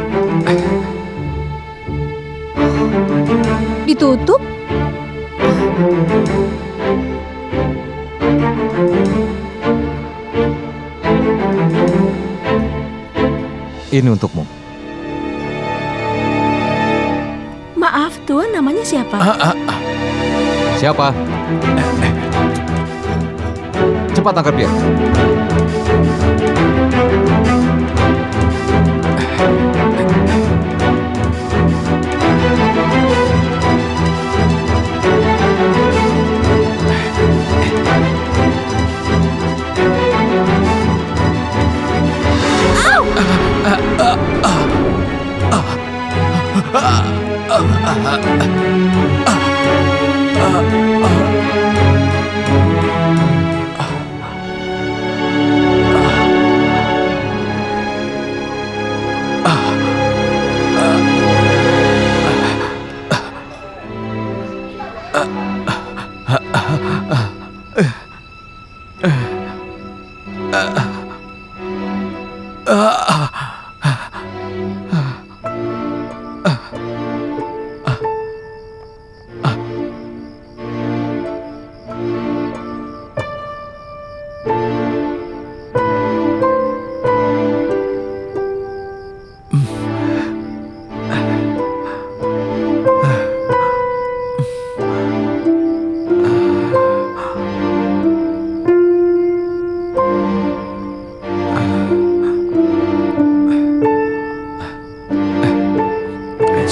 Ditutup? Ini untukmu. Maaf, Tuan, namanya siapa? Siapa? Cepat tangkap dia.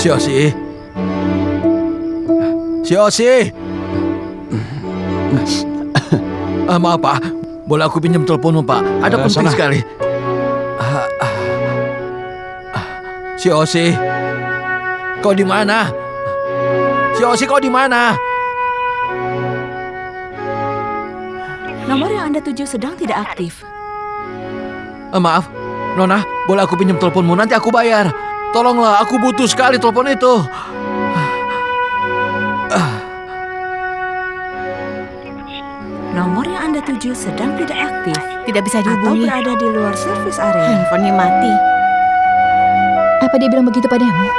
Siosi. Siosi. Maaf, Pak. Boleh aku pinjam teleponmu, Pak? Ada penting sekali. Siosi. Kau di mana? Siosi, kau di mana? Nomor yang Anda tuju sedang tidak aktif. Maaf, Nona, boleh aku pinjam teleponmu? Nanti aku bayar. Tolonglah, aku butuh sekali telepon itu. Nomor yang Anda tuju sedang tidak aktif. Tidak bisa Atau dihubungi. berada di luar service area. Handphonenya mati. Apa dia bilang begitu padamu?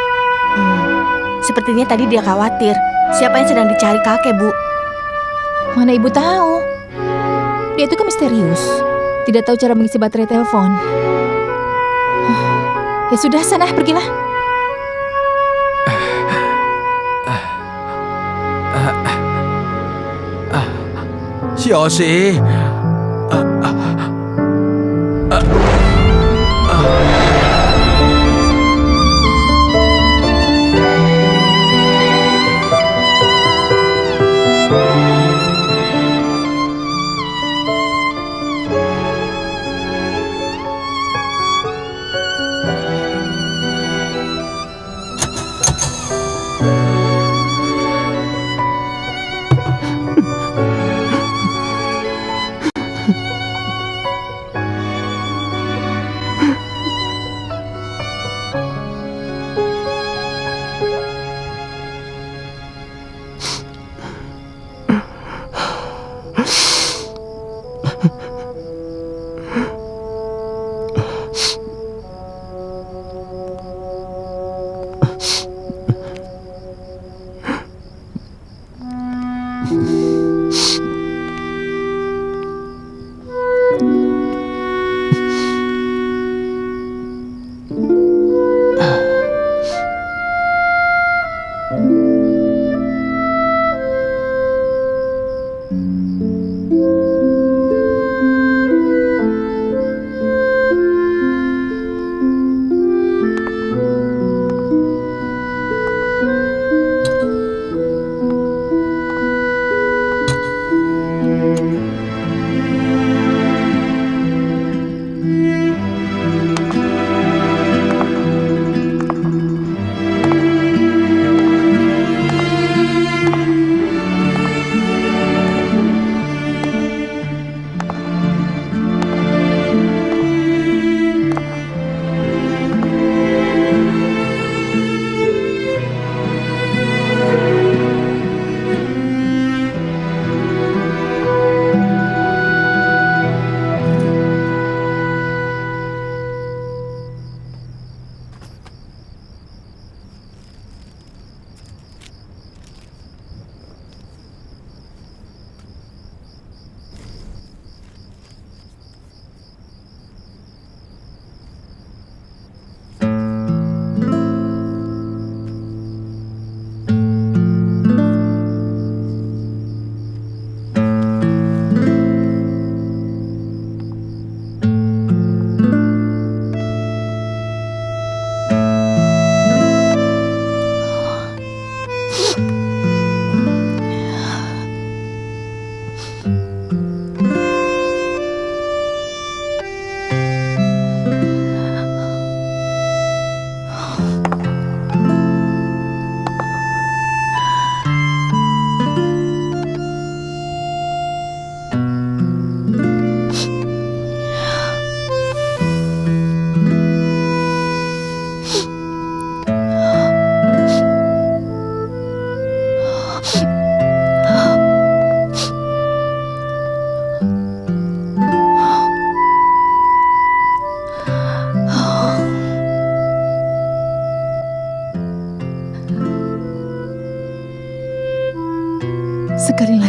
Sepertinya tadi dia khawatir. Siapa yang sedang dicari kakek, Bu? Mana ibu tahu? Dia itu kan misterius. Tidak tahu cara mengisi baterai telepon. Ya sudah, sana pergilah. Siosi.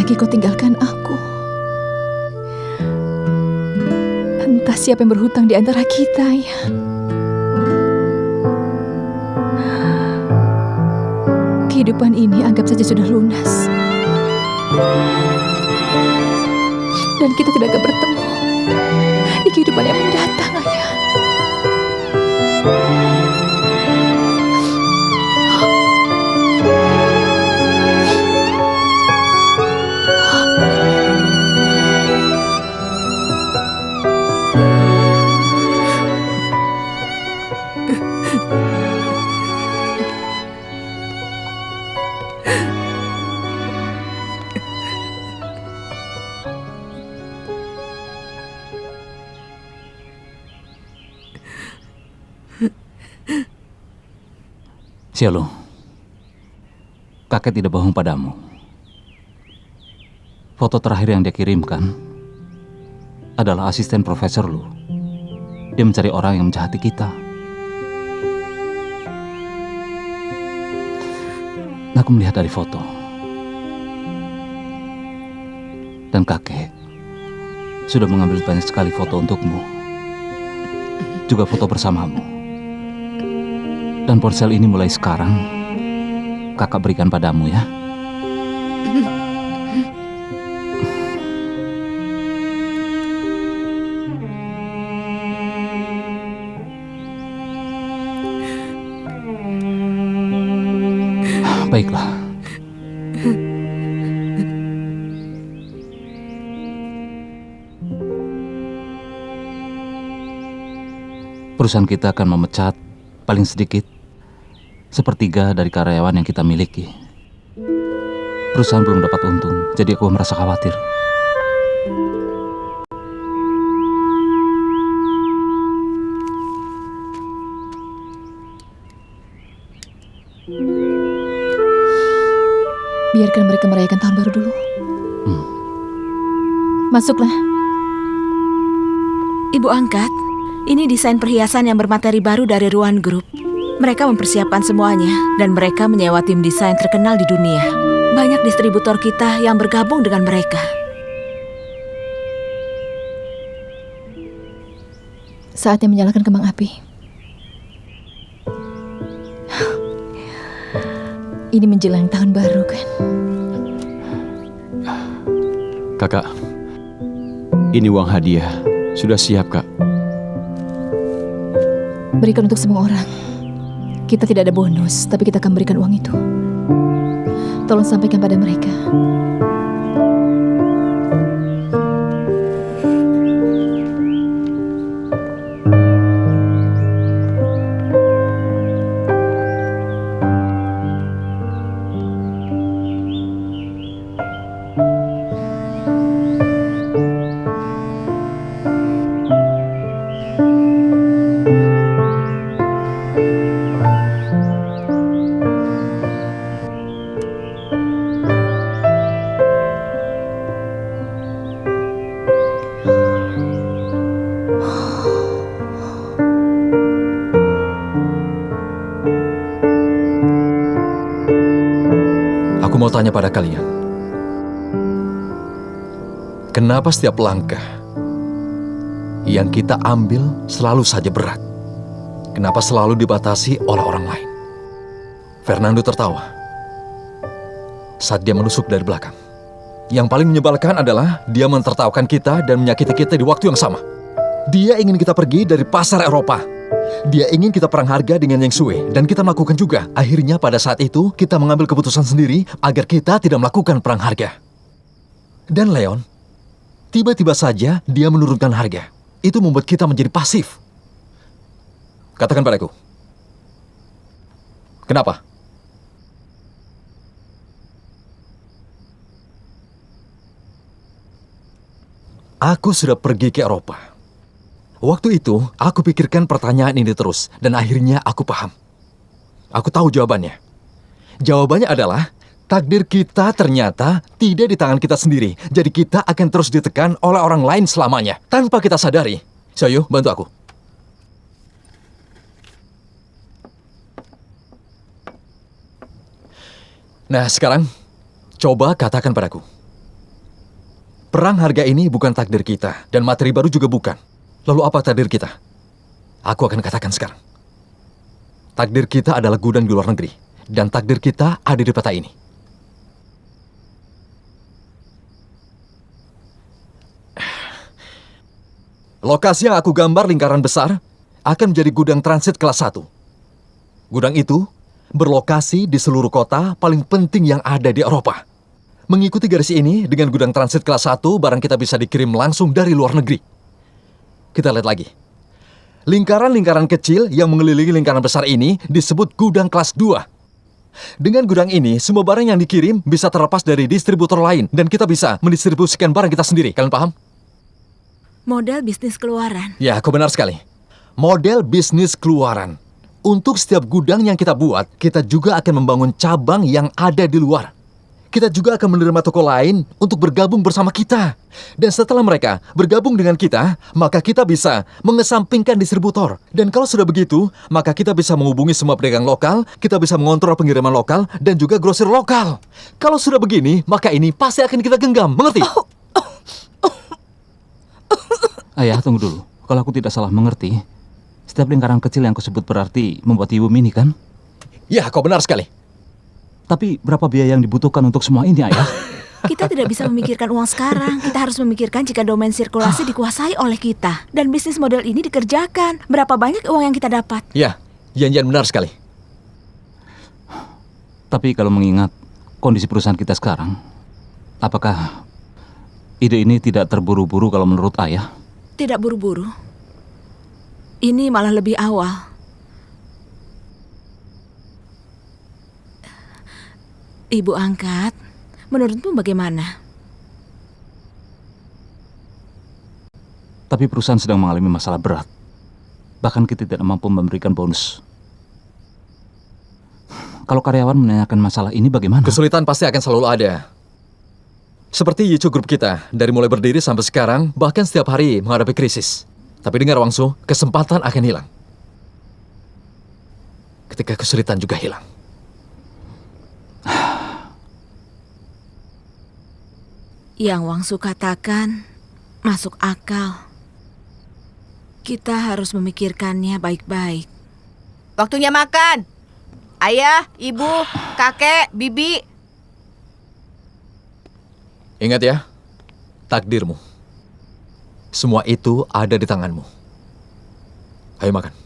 lagi kau tinggalkan aku. Entah siapa yang berhutang di antara kita ya. Kehidupan ini anggap saja sudah lunas. Dan kita tidak akan bertemu di kehidupan yang mendatang, Ayah. Xiaolu, kakek tidak bohong padamu. Foto terakhir yang dia kirimkan adalah asisten Profesor Lu. Dia mencari orang yang menjahati kita. Aku melihat dari foto. Dan kakek sudah mengambil banyak sekali foto untukmu. Juga foto bersamamu. Dan ponsel ini mulai sekarang kakak berikan padamu ya. Baiklah. Perusahaan kita akan memecat paling sedikit sepertiga dari karyawan yang kita miliki. Perusahaan belum dapat untung, jadi aku merasa khawatir. Biarkan mereka merayakan tahun baru dulu. Masuklah. Ibu angkat, ini desain perhiasan yang bermateri baru dari Ruan Group. Mereka mempersiapkan semuanya dan mereka menyewa tim desain terkenal di dunia. Banyak distributor kita yang bergabung dengan mereka. Saatnya menyalakan kembang api. Ini menjelang tahun baru kan? Kakak, ini uang hadiah. Sudah siap, Kak. Berikan untuk semua orang. Kita tidak ada bonus, tapi kita akan berikan uang itu. Tolong sampaikan pada mereka. Aku mau tanya pada kalian. Kenapa setiap langkah yang kita ambil selalu saja berat? Kenapa selalu dibatasi oleh orang lain? Fernando tertawa saat dia menusuk dari belakang. Yang paling menyebalkan adalah dia mentertawakan kita dan menyakiti kita di waktu yang sama. Dia ingin kita pergi dari pasar Eropa. Dia ingin kita perang harga dengan Yang Sui, dan kita melakukan juga. Akhirnya pada saat itu, kita mengambil keputusan sendiri agar kita tidak melakukan perang harga. Dan Leon, tiba-tiba saja dia menurunkan harga. Itu membuat kita menjadi pasif. Katakan padaku, kenapa? Aku sudah pergi ke Eropa. Waktu itu, aku pikirkan pertanyaan ini terus, dan akhirnya aku paham. Aku tahu jawabannya. Jawabannya adalah, takdir kita ternyata tidak di tangan kita sendiri. Jadi kita akan terus ditekan oleh orang lain selamanya, tanpa kita sadari. Xiaoyu, bantu aku. Nah, sekarang, coba katakan padaku. Perang harga ini bukan takdir kita, dan materi baru juga bukan. Lalu apa takdir kita? Aku akan katakan sekarang. Takdir kita adalah gudang di luar negeri, dan takdir kita ada di peta ini. Lokasi yang aku gambar lingkaran besar akan menjadi gudang transit kelas 1. Gudang itu berlokasi di seluruh kota paling penting yang ada di Eropa. Mengikuti garis ini, dengan gudang transit kelas 1, barang kita bisa dikirim langsung dari luar negeri. Kita lihat lagi. Lingkaran-lingkaran kecil yang mengelilingi lingkaran besar ini disebut gudang kelas 2. Dengan gudang ini, semua barang yang dikirim bisa terlepas dari distributor lain, dan kita bisa mendistribusikan barang kita sendiri. Kalian paham? Model bisnis keluaran. Ya, kau benar sekali. Model bisnis keluaran. Untuk setiap gudang yang kita buat, kita juga akan membangun cabang yang ada di luar. Kita juga akan menerima toko lain untuk bergabung bersama kita. Dan setelah mereka bergabung dengan kita, maka kita bisa mengesampingkan distributor. Dan kalau sudah begitu, maka kita bisa menghubungi semua pedagang lokal, kita bisa mengontrol pengiriman lokal, dan juga grosir lokal. Kalau sudah begini, maka ini pasti akan kita genggam. Mengerti? Ayah, tunggu dulu. Kalau aku tidak salah mengerti, setiap lingkaran kecil yang kau sebut berarti membuat ibu mini, kan? Ya, kau benar sekali. Tapi berapa biaya yang dibutuhkan untuk semua ini, Ayah? Kita tidak bisa memikirkan uang sekarang. Kita harus memikirkan jika domain sirkulasi dikuasai oleh kita. Dan bisnis model ini dikerjakan. Berapa banyak uang yang kita dapat? Ya, Yan benar sekali. Tapi kalau mengingat kondisi perusahaan kita sekarang, apakah ide ini tidak terburu-buru kalau menurut Ayah? Tidak buru-buru. Ini malah lebih awal. Ibu angkat, menurutmu bagaimana? Tapi perusahaan sedang mengalami masalah berat. Bahkan kita tidak mampu memberikan bonus. Kalau karyawan menanyakan masalah ini bagaimana? Kesulitan pasti akan selalu ada. Seperti Yichu Group kita, dari mulai berdiri sampai sekarang, bahkan setiap hari menghadapi krisis. Tapi dengar Wangsu, kesempatan akan hilang. Ketika kesulitan juga hilang. Yang Wangsu katakan masuk akal. Kita harus memikirkannya baik-baik. Waktunya makan. Ayah, ibu, kakek, bibi. Ingat ya, takdirmu. Semua itu ada di tanganmu. Ayo makan.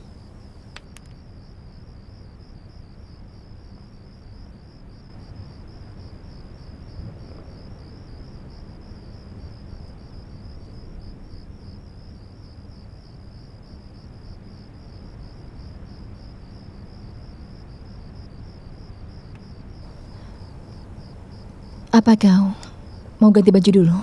Apa kau mau ganti baju dulu?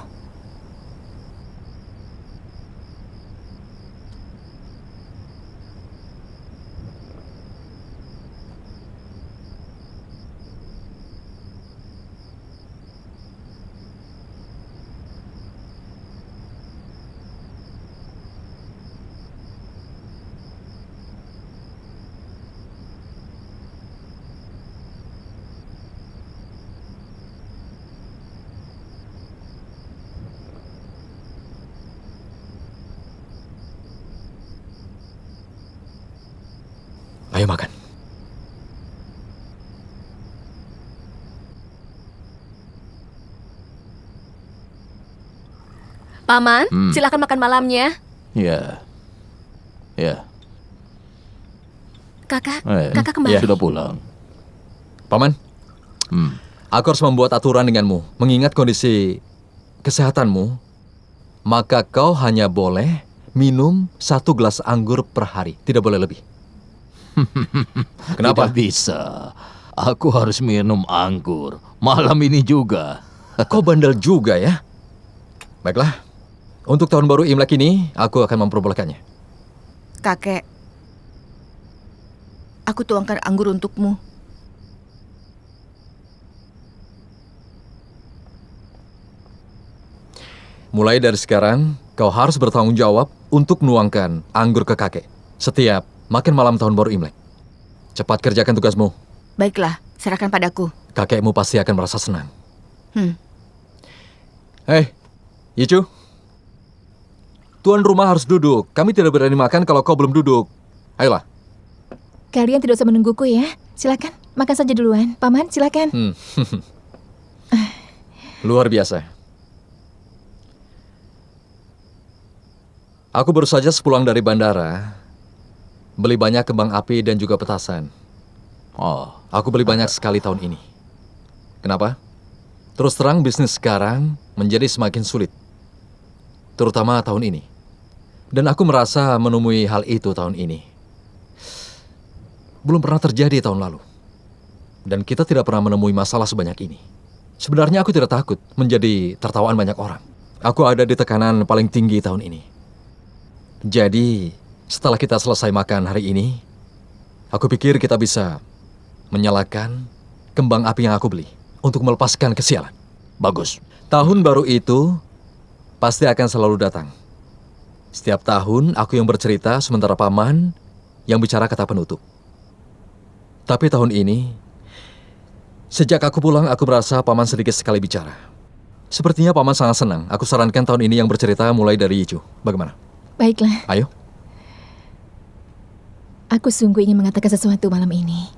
Ayo makan. Paman, silakan makan malamnya. Ya. Ya. Kakak, Eh, kakak kembali. Sudah pulang. Paman, aku harus membuat aturan denganmu. Mengingat kondisi kesehatanmu, maka kau hanya boleh minum 1 gelas anggur per hari. Tidak boleh lebih. Kenapa? Tidak bisa. Aku harus minum anggur. Malam ini juga. Kau bandel juga ya? Baiklah. Untuk tahun baru Imlek ini, aku akan memperbolehkannya. Kakek, aku tuangkan anggur untukmu. Mulai dari sekarang, kau harus bertanggung jawab untuk menuangkan anggur ke kakek. Setiap makan malam tahun baru Imlek. Cepat kerjakan tugasmu. Baiklah, serahkan padaku. Kakekmu pasti akan merasa senang. Hmm. Hei, Yicu, tuan rumah harus duduk. Kami tidak berani makan kalau kau belum duduk. Ayolah. Kalian tidak usah menungguku ya. Silakan, makan saja duluan. Paman, silakan. Luar biasa. Aku baru saja sepulang dari bandara. Beli banyak kembang api dan juga petasan. Oh, Aku beli banyak sekali tahun ini. Kenapa? Terus terang bisnis sekarang menjadi semakin sulit. Terutama tahun ini. Dan aku merasa menemui hal itu tahun ini. Belum pernah terjadi tahun lalu. Dan kita tidak pernah menemui masalah sebanyak ini. Sebenarnya aku tidak takut menjadi tertawaan banyak orang. Aku ada di tekanan paling tinggi tahun ini. Jadi, setelah kita selesai makan hari ini, aku pikir kita bisa menyalakan kembang api yang aku beli untuk melepaskan kesialan. bagus. Tahun baru itu pasti akan selalu datang. Setiap tahun aku yang bercerita sementara paman yang bicara kata penutup. Tapi tahun ini, sejak aku pulang aku merasa paman sedikit sekali bicara. Sepertinya paman sangat senang. Aku sarankan tahun ini yang bercerita mulai dari Yicu. Bagaimana? Baiklah, Ayo. aku sungguh ingin mengatakan sesuatu malam ini.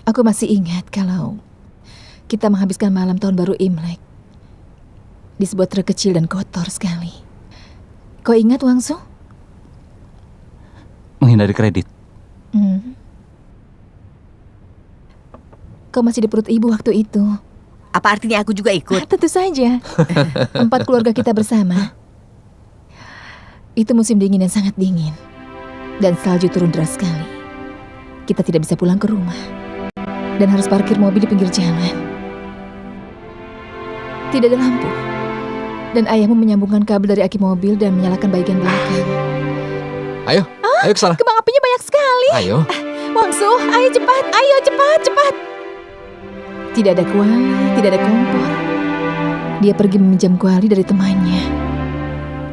Aku masih ingat kalau kita menghabiskan malam tahun baru Imlek di sebuah truk kecil dan kotor sekali. Kau ingat, Wangsu? Menghindari kredit. Kau masih di perut ibu waktu itu. Apa artinya aku juga ikut? Tentu saja. 4 keluarga kita bersama. Itu musim dingin yang sangat dingin. Dan salju turun deras sekali. Kita tidak bisa pulang ke rumah. Dan harus parkir mobil di pinggir jalan. Tidak ada lampu. Dan ayahmu menyambungkan kabel dari aki mobil dan menyalakan bagian belakang. Ayo, ayo ke sana. Kembang apinya banyak sekali. Ayo. Wangsu, ayo cepat, ayo cepat, cepat. Tidak ada kuali, tidak ada kompor. Dia pergi meminjam kuali dari temannya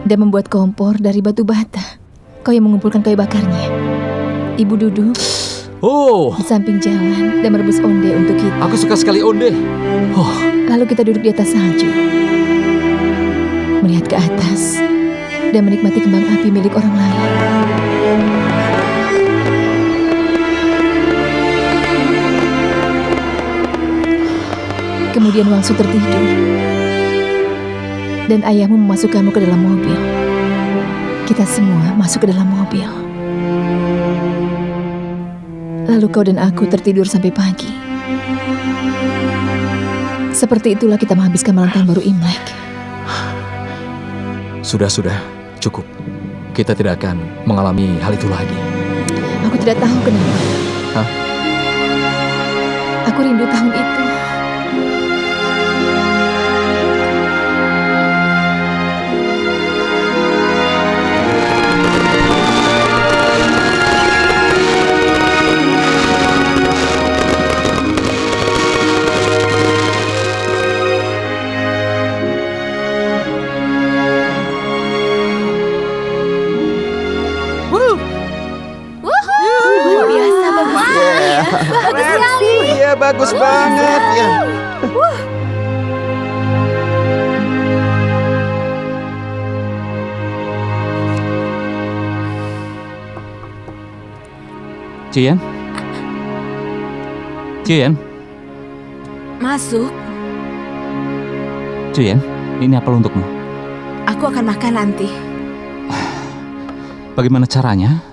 dan membuat kompor dari batu bata. Kau yang mengumpulkan kayu bakarnya. Ibu duduk di samping jalan dan merebus onde untuk kita. Aku suka sekali onde. Lalu kita duduk di atas salju, melihat ke atas dan menikmati kembang api milik orang lain. Kemudian Wangsu tertidur dan ayahmu memasukkanmu ke dalam mobil. Kita semua masuk ke dalam mobil. Lalu kau dan aku tertidur sampai pagi. Seperti itulah kita menghabiskan malam tahun baru Imlek. Sudah, cukup. Kita tidak akan mengalami hal itu lagi. Aku tidak tahu kenapa. Hah? Aku rindu tahun itu. Iya, bagus banget ya. Cian? Cian? Masuk. Cian, ini apel untukmu. Aku akan makan nanti. Bagaimana caranya?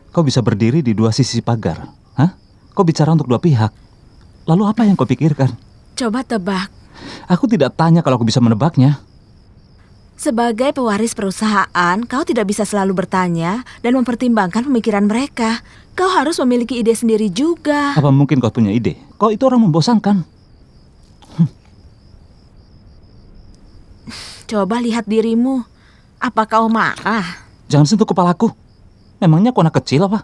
Kau bisa berdiri di dua sisi pagar. Hah? Kau bicara untuk dua pihak. Lalu apa yang kau pikirkan? Coba tebak. Aku tidak tanya kalau aku bisa menebaknya. Sebagai pewaris perusahaan, kau tidak bisa selalu bertanya dan mempertimbangkan pemikiran mereka. Kau harus memiliki ide sendiri juga. Apa mungkin kau punya ide? Kau itu orang membosankan. Coba lihat dirimu. Apa kau marah? Jangan sentuh kepalaku. Memangnya aku anak kecil apa?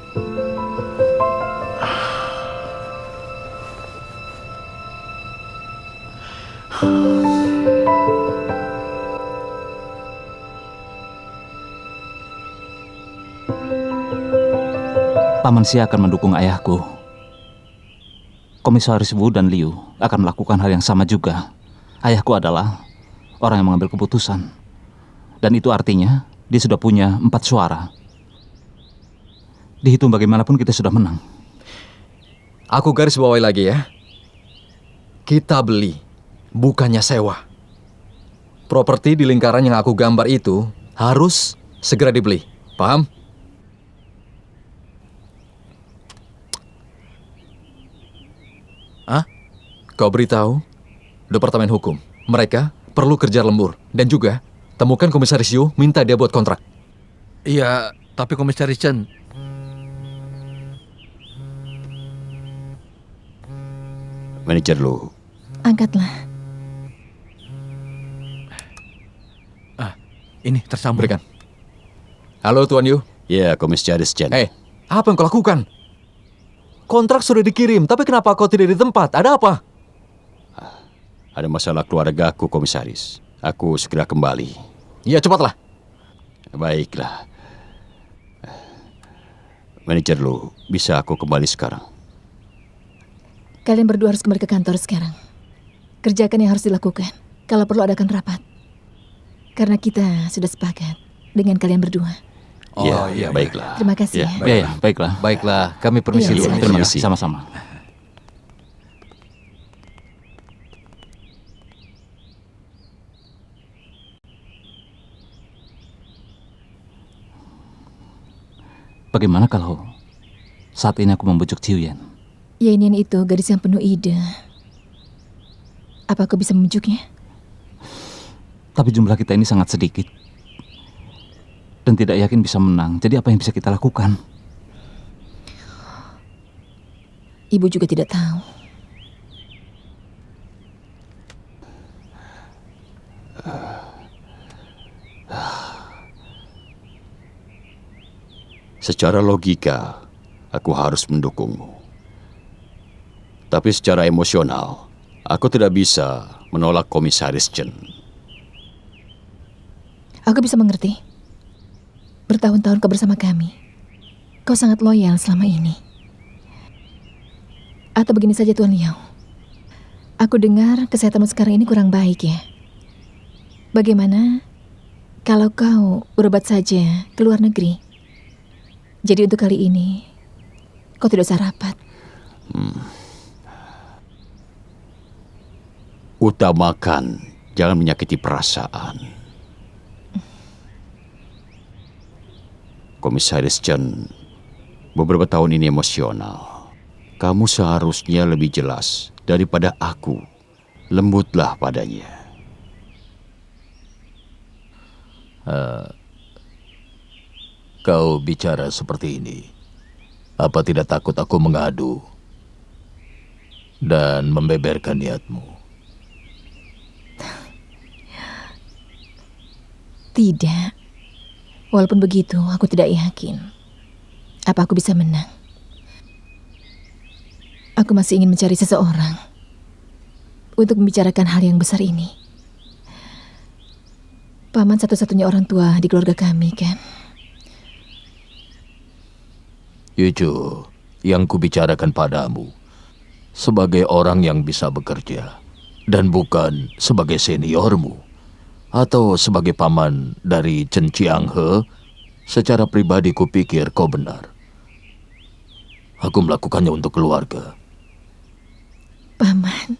Paman Xia akan mendukung ayahku. Komisaris Wu dan Liu akan melakukan hal yang sama juga. Ayahku adalah orang yang mengambil keputusan. Dan itu artinya dia sudah punya 4 suara. Dihitung bagaimanapun kita sudah menang. Aku garis bawahi lagi ya. Kita beli, bukannya sewa. Properti di lingkaran yang aku gambar itu harus segera dibeli. Paham? Hah? Kau beritahu Departemen Hukum. Mereka perlu kerja lembur. Dan juga temukan Komisaris Yu, minta dia buat kontrak. Iya, tapi Komisaris Chen, Manajer Lu. Angkatlah. ini tersambung. Berikan. Halo Tuan Yu. Ya, Komisaris Chen. Apa yang kau lakukan? Kontrak sudah dikirim, tapi kenapa kau tidak di tempat? Ada apa? Ada masalah keluarga aku, Komisaris. Aku segera kembali. Iya, cepatlah. Baiklah. Manajer Lu, bisa aku kembali sekarang? Kalian berdua harus kembali ke kantor sekarang. Kerjakan yang harus dilakukan. Kalau perlu adakan rapat. Karena kita sudah sepakat dengan kalian berdua. Iya, baiklah. Terima kasih ya. Ya, baiklah. Baiklah, kami permisi Iya, dulu. silakan. Terima kasih. Sama-sama. Bagaimana kalau saat ini aku membujuk Ciuyan? Yainian itu gadis yang penuh ide. Apa aku bisa membujuknya? Tapi jumlah kita ini sangat sedikit. Dan tidak yakin bisa menang. Jadi apa yang bisa kita lakukan? Ibu juga tidak tahu. Secara logika, aku harus mendukungmu. Tapi secara emosional, aku tidak bisa menolak Komisaris Chen. Aku bisa mengerti. Bertahun-tahun kau bersama kami. Kau sangat loyal selama ini. Atau begini saja Tuan Liao. Aku dengar kesehatanmu sekarang ini kurang baik ya. Bagaimana kalau kau berobat saja ke luar negeri? Jadi untuk kali ini, kau tidak usah rapat. Utamakan, jangan menyakiti perasaan. Komisaris Chen, beberapa tahun ini emosional. Kamu seharusnya lebih jelas daripada aku. Lembutlah padanya. Kau bicara seperti ini. Apa tidak takut aku mengadu dan membeberkan niatmu? Tidak. Walaupun begitu, aku tidak yakin. Apa aku bisa menang? Aku masih ingin mencari seseorang untuk membicarakan hal yang besar ini. Paman satu-satunya orang tua di keluarga kami, kan? Yuju, yang kubicarakan padamu sebagai orang yang bisa bekerja dan bukan sebagai seniormu atau sebagai paman dari Chen Chianghe. Secara pribadi kupikir kau benar. Aku melakukannya untuk keluarga. Paman.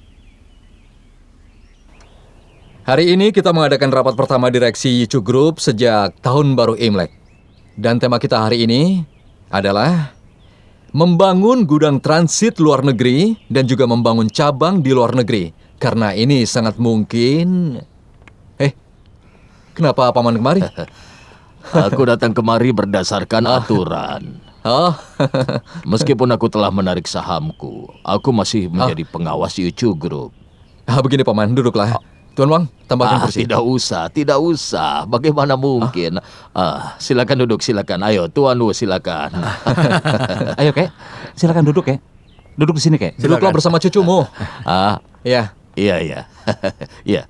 Hari ini kita mengadakan rapat pertama direksi Yichu Group sejak tahun baru Imlek. Dan tema kita hari ini adalah membangun gudang transit luar negeri dan juga membangun cabang di luar negeri. Karena ini sangat mungkin... Kenapa Paman kemari? Aku datang kemari berdasarkan aturan. Meskipun aku telah menarik sahamku, aku masih menjadi pengawas Yuchu Group. Begini Paman, duduklah. Tuan Wang, tambahkan kursi. Tidak usah. Bagaimana mungkin? Silakan duduk, silakan. Ayo, Tuan Wu, silakan. Ayo, Kek. Silakan duduk, Kek. Duduk di sini, Kek. Duduklah bersama cucumu. Ya. Iya. Iya.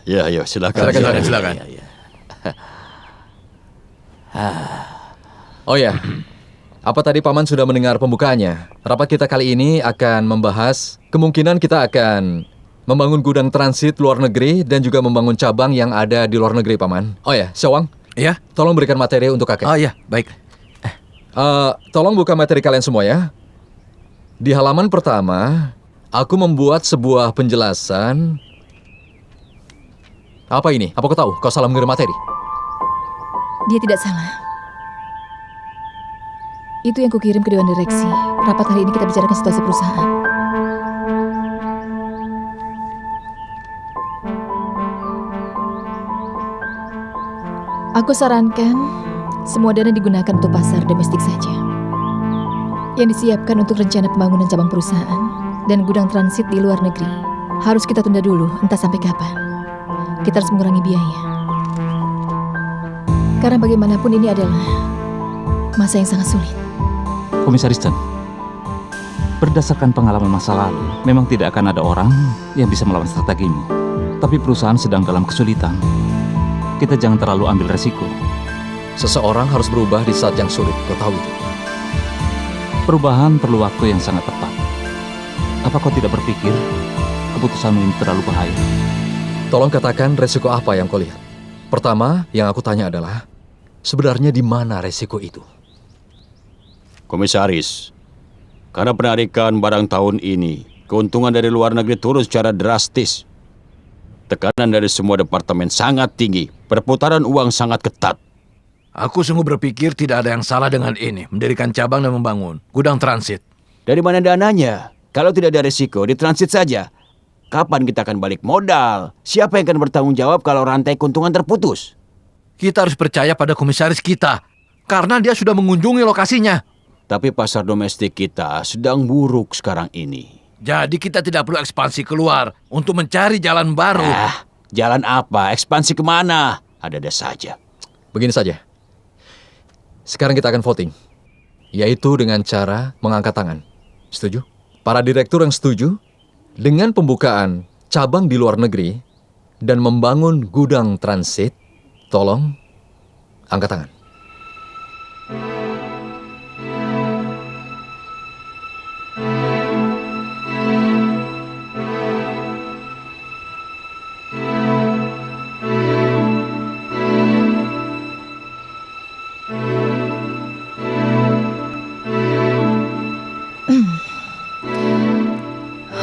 Ya, ayo silakan. Silakan. Iya. Oh ya, apa tadi Paman sudah mendengar pembukaannya? Rapat kita kali ini akan membahas kemungkinan kita akan membangun gudang transit luar negeri dan juga membangun cabang yang ada di luar negeri, Paman. Oh ya, Xiaowang. Iya? Tolong berikan materi untuk kakek. Oh iya, baik. Tolong buka materi kalian semua ya. Di halaman pertama, aku membuat sebuah penjelasan. Apa ini? Apa kau tahu? Kau salah mengirim materi. Dia tidak salah. Itu yang kukirim ke Dewan Direksi. Rapat hari ini kita bicarakan situasi perusahaan. Aku sarankan semua dana digunakan untuk pasar domestik saja. Yang disiapkan untuk rencana pembangunan cabang perusahaan dan gudang transit di luar negeri harus kita tunda dulu, entah sampai kapan. Kita harus mengurangi biaya. Karena bagaimanapun ini adalah masa yang sangat sulit. Komisaris Chen, berdasarkan pengalaman masa lalu, memang tidak akan ada orang yang bisa melawan strategimu. Tapi perusahaan sedang dalam kesulitan. Kita jangan terlalu ambil resiko. Seseorang harus berubah di saat yang sulit, kau tahu itu. Perubahan perlu waktu yang sangat tepat. Apa kau tidak berpikir keputusanmu ini terlalu bahaya? Tolong katakan resiko apa yang kau lihat. Pertama, yang aku tanya adalah, sebenarnya di mana resiko itu? Komisaris, karena penarikan barang tahun ini, keuntungan dari luar negeri turun secara drastis. Tekanan dari semua departemen sangat tinggi, perputaran uang sangat ketat. Aku sungguh berpikir tidak ada yang salah dengan ini, mendirikan cabang dan membangun gudang transit. Dari mana dananya? Kalau tidak ada risiko, di transit saja. Kapan kita akan balik modal? Siapa yang akan bertanggung jawab kalau rantai keuntungan terputus? Kita harus percaya pada komisaris kita, karena dia sudah mengunjungi lokasinya. Tapi pasar domestik kita sedang buruk sekarang ini. Jadi kita tidak perlu ekspansi keluar untuk mencari jalan baru. Jalan apa? Ekspansi kemana? Ada-ada saja. Begini saja. Sekarang kita akan voting. Yaitu dengan cara mengangkat tangan. Setuju? Para direktur yang setuju dengan pembukaan cabang di luar negeri dan membangun gudang transit, tolong angkat tangan.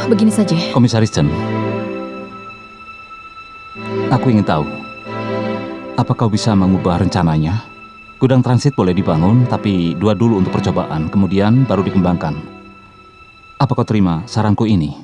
Begini saja. Komisaris Chen, aku ingin tahu, apa kau bisa mengubah rencananya? Gudang transit boleh dibangun, tapi 2 dulu untuk percobaan, kemudian baru dikembangkan. Apa kau terima saranku ini?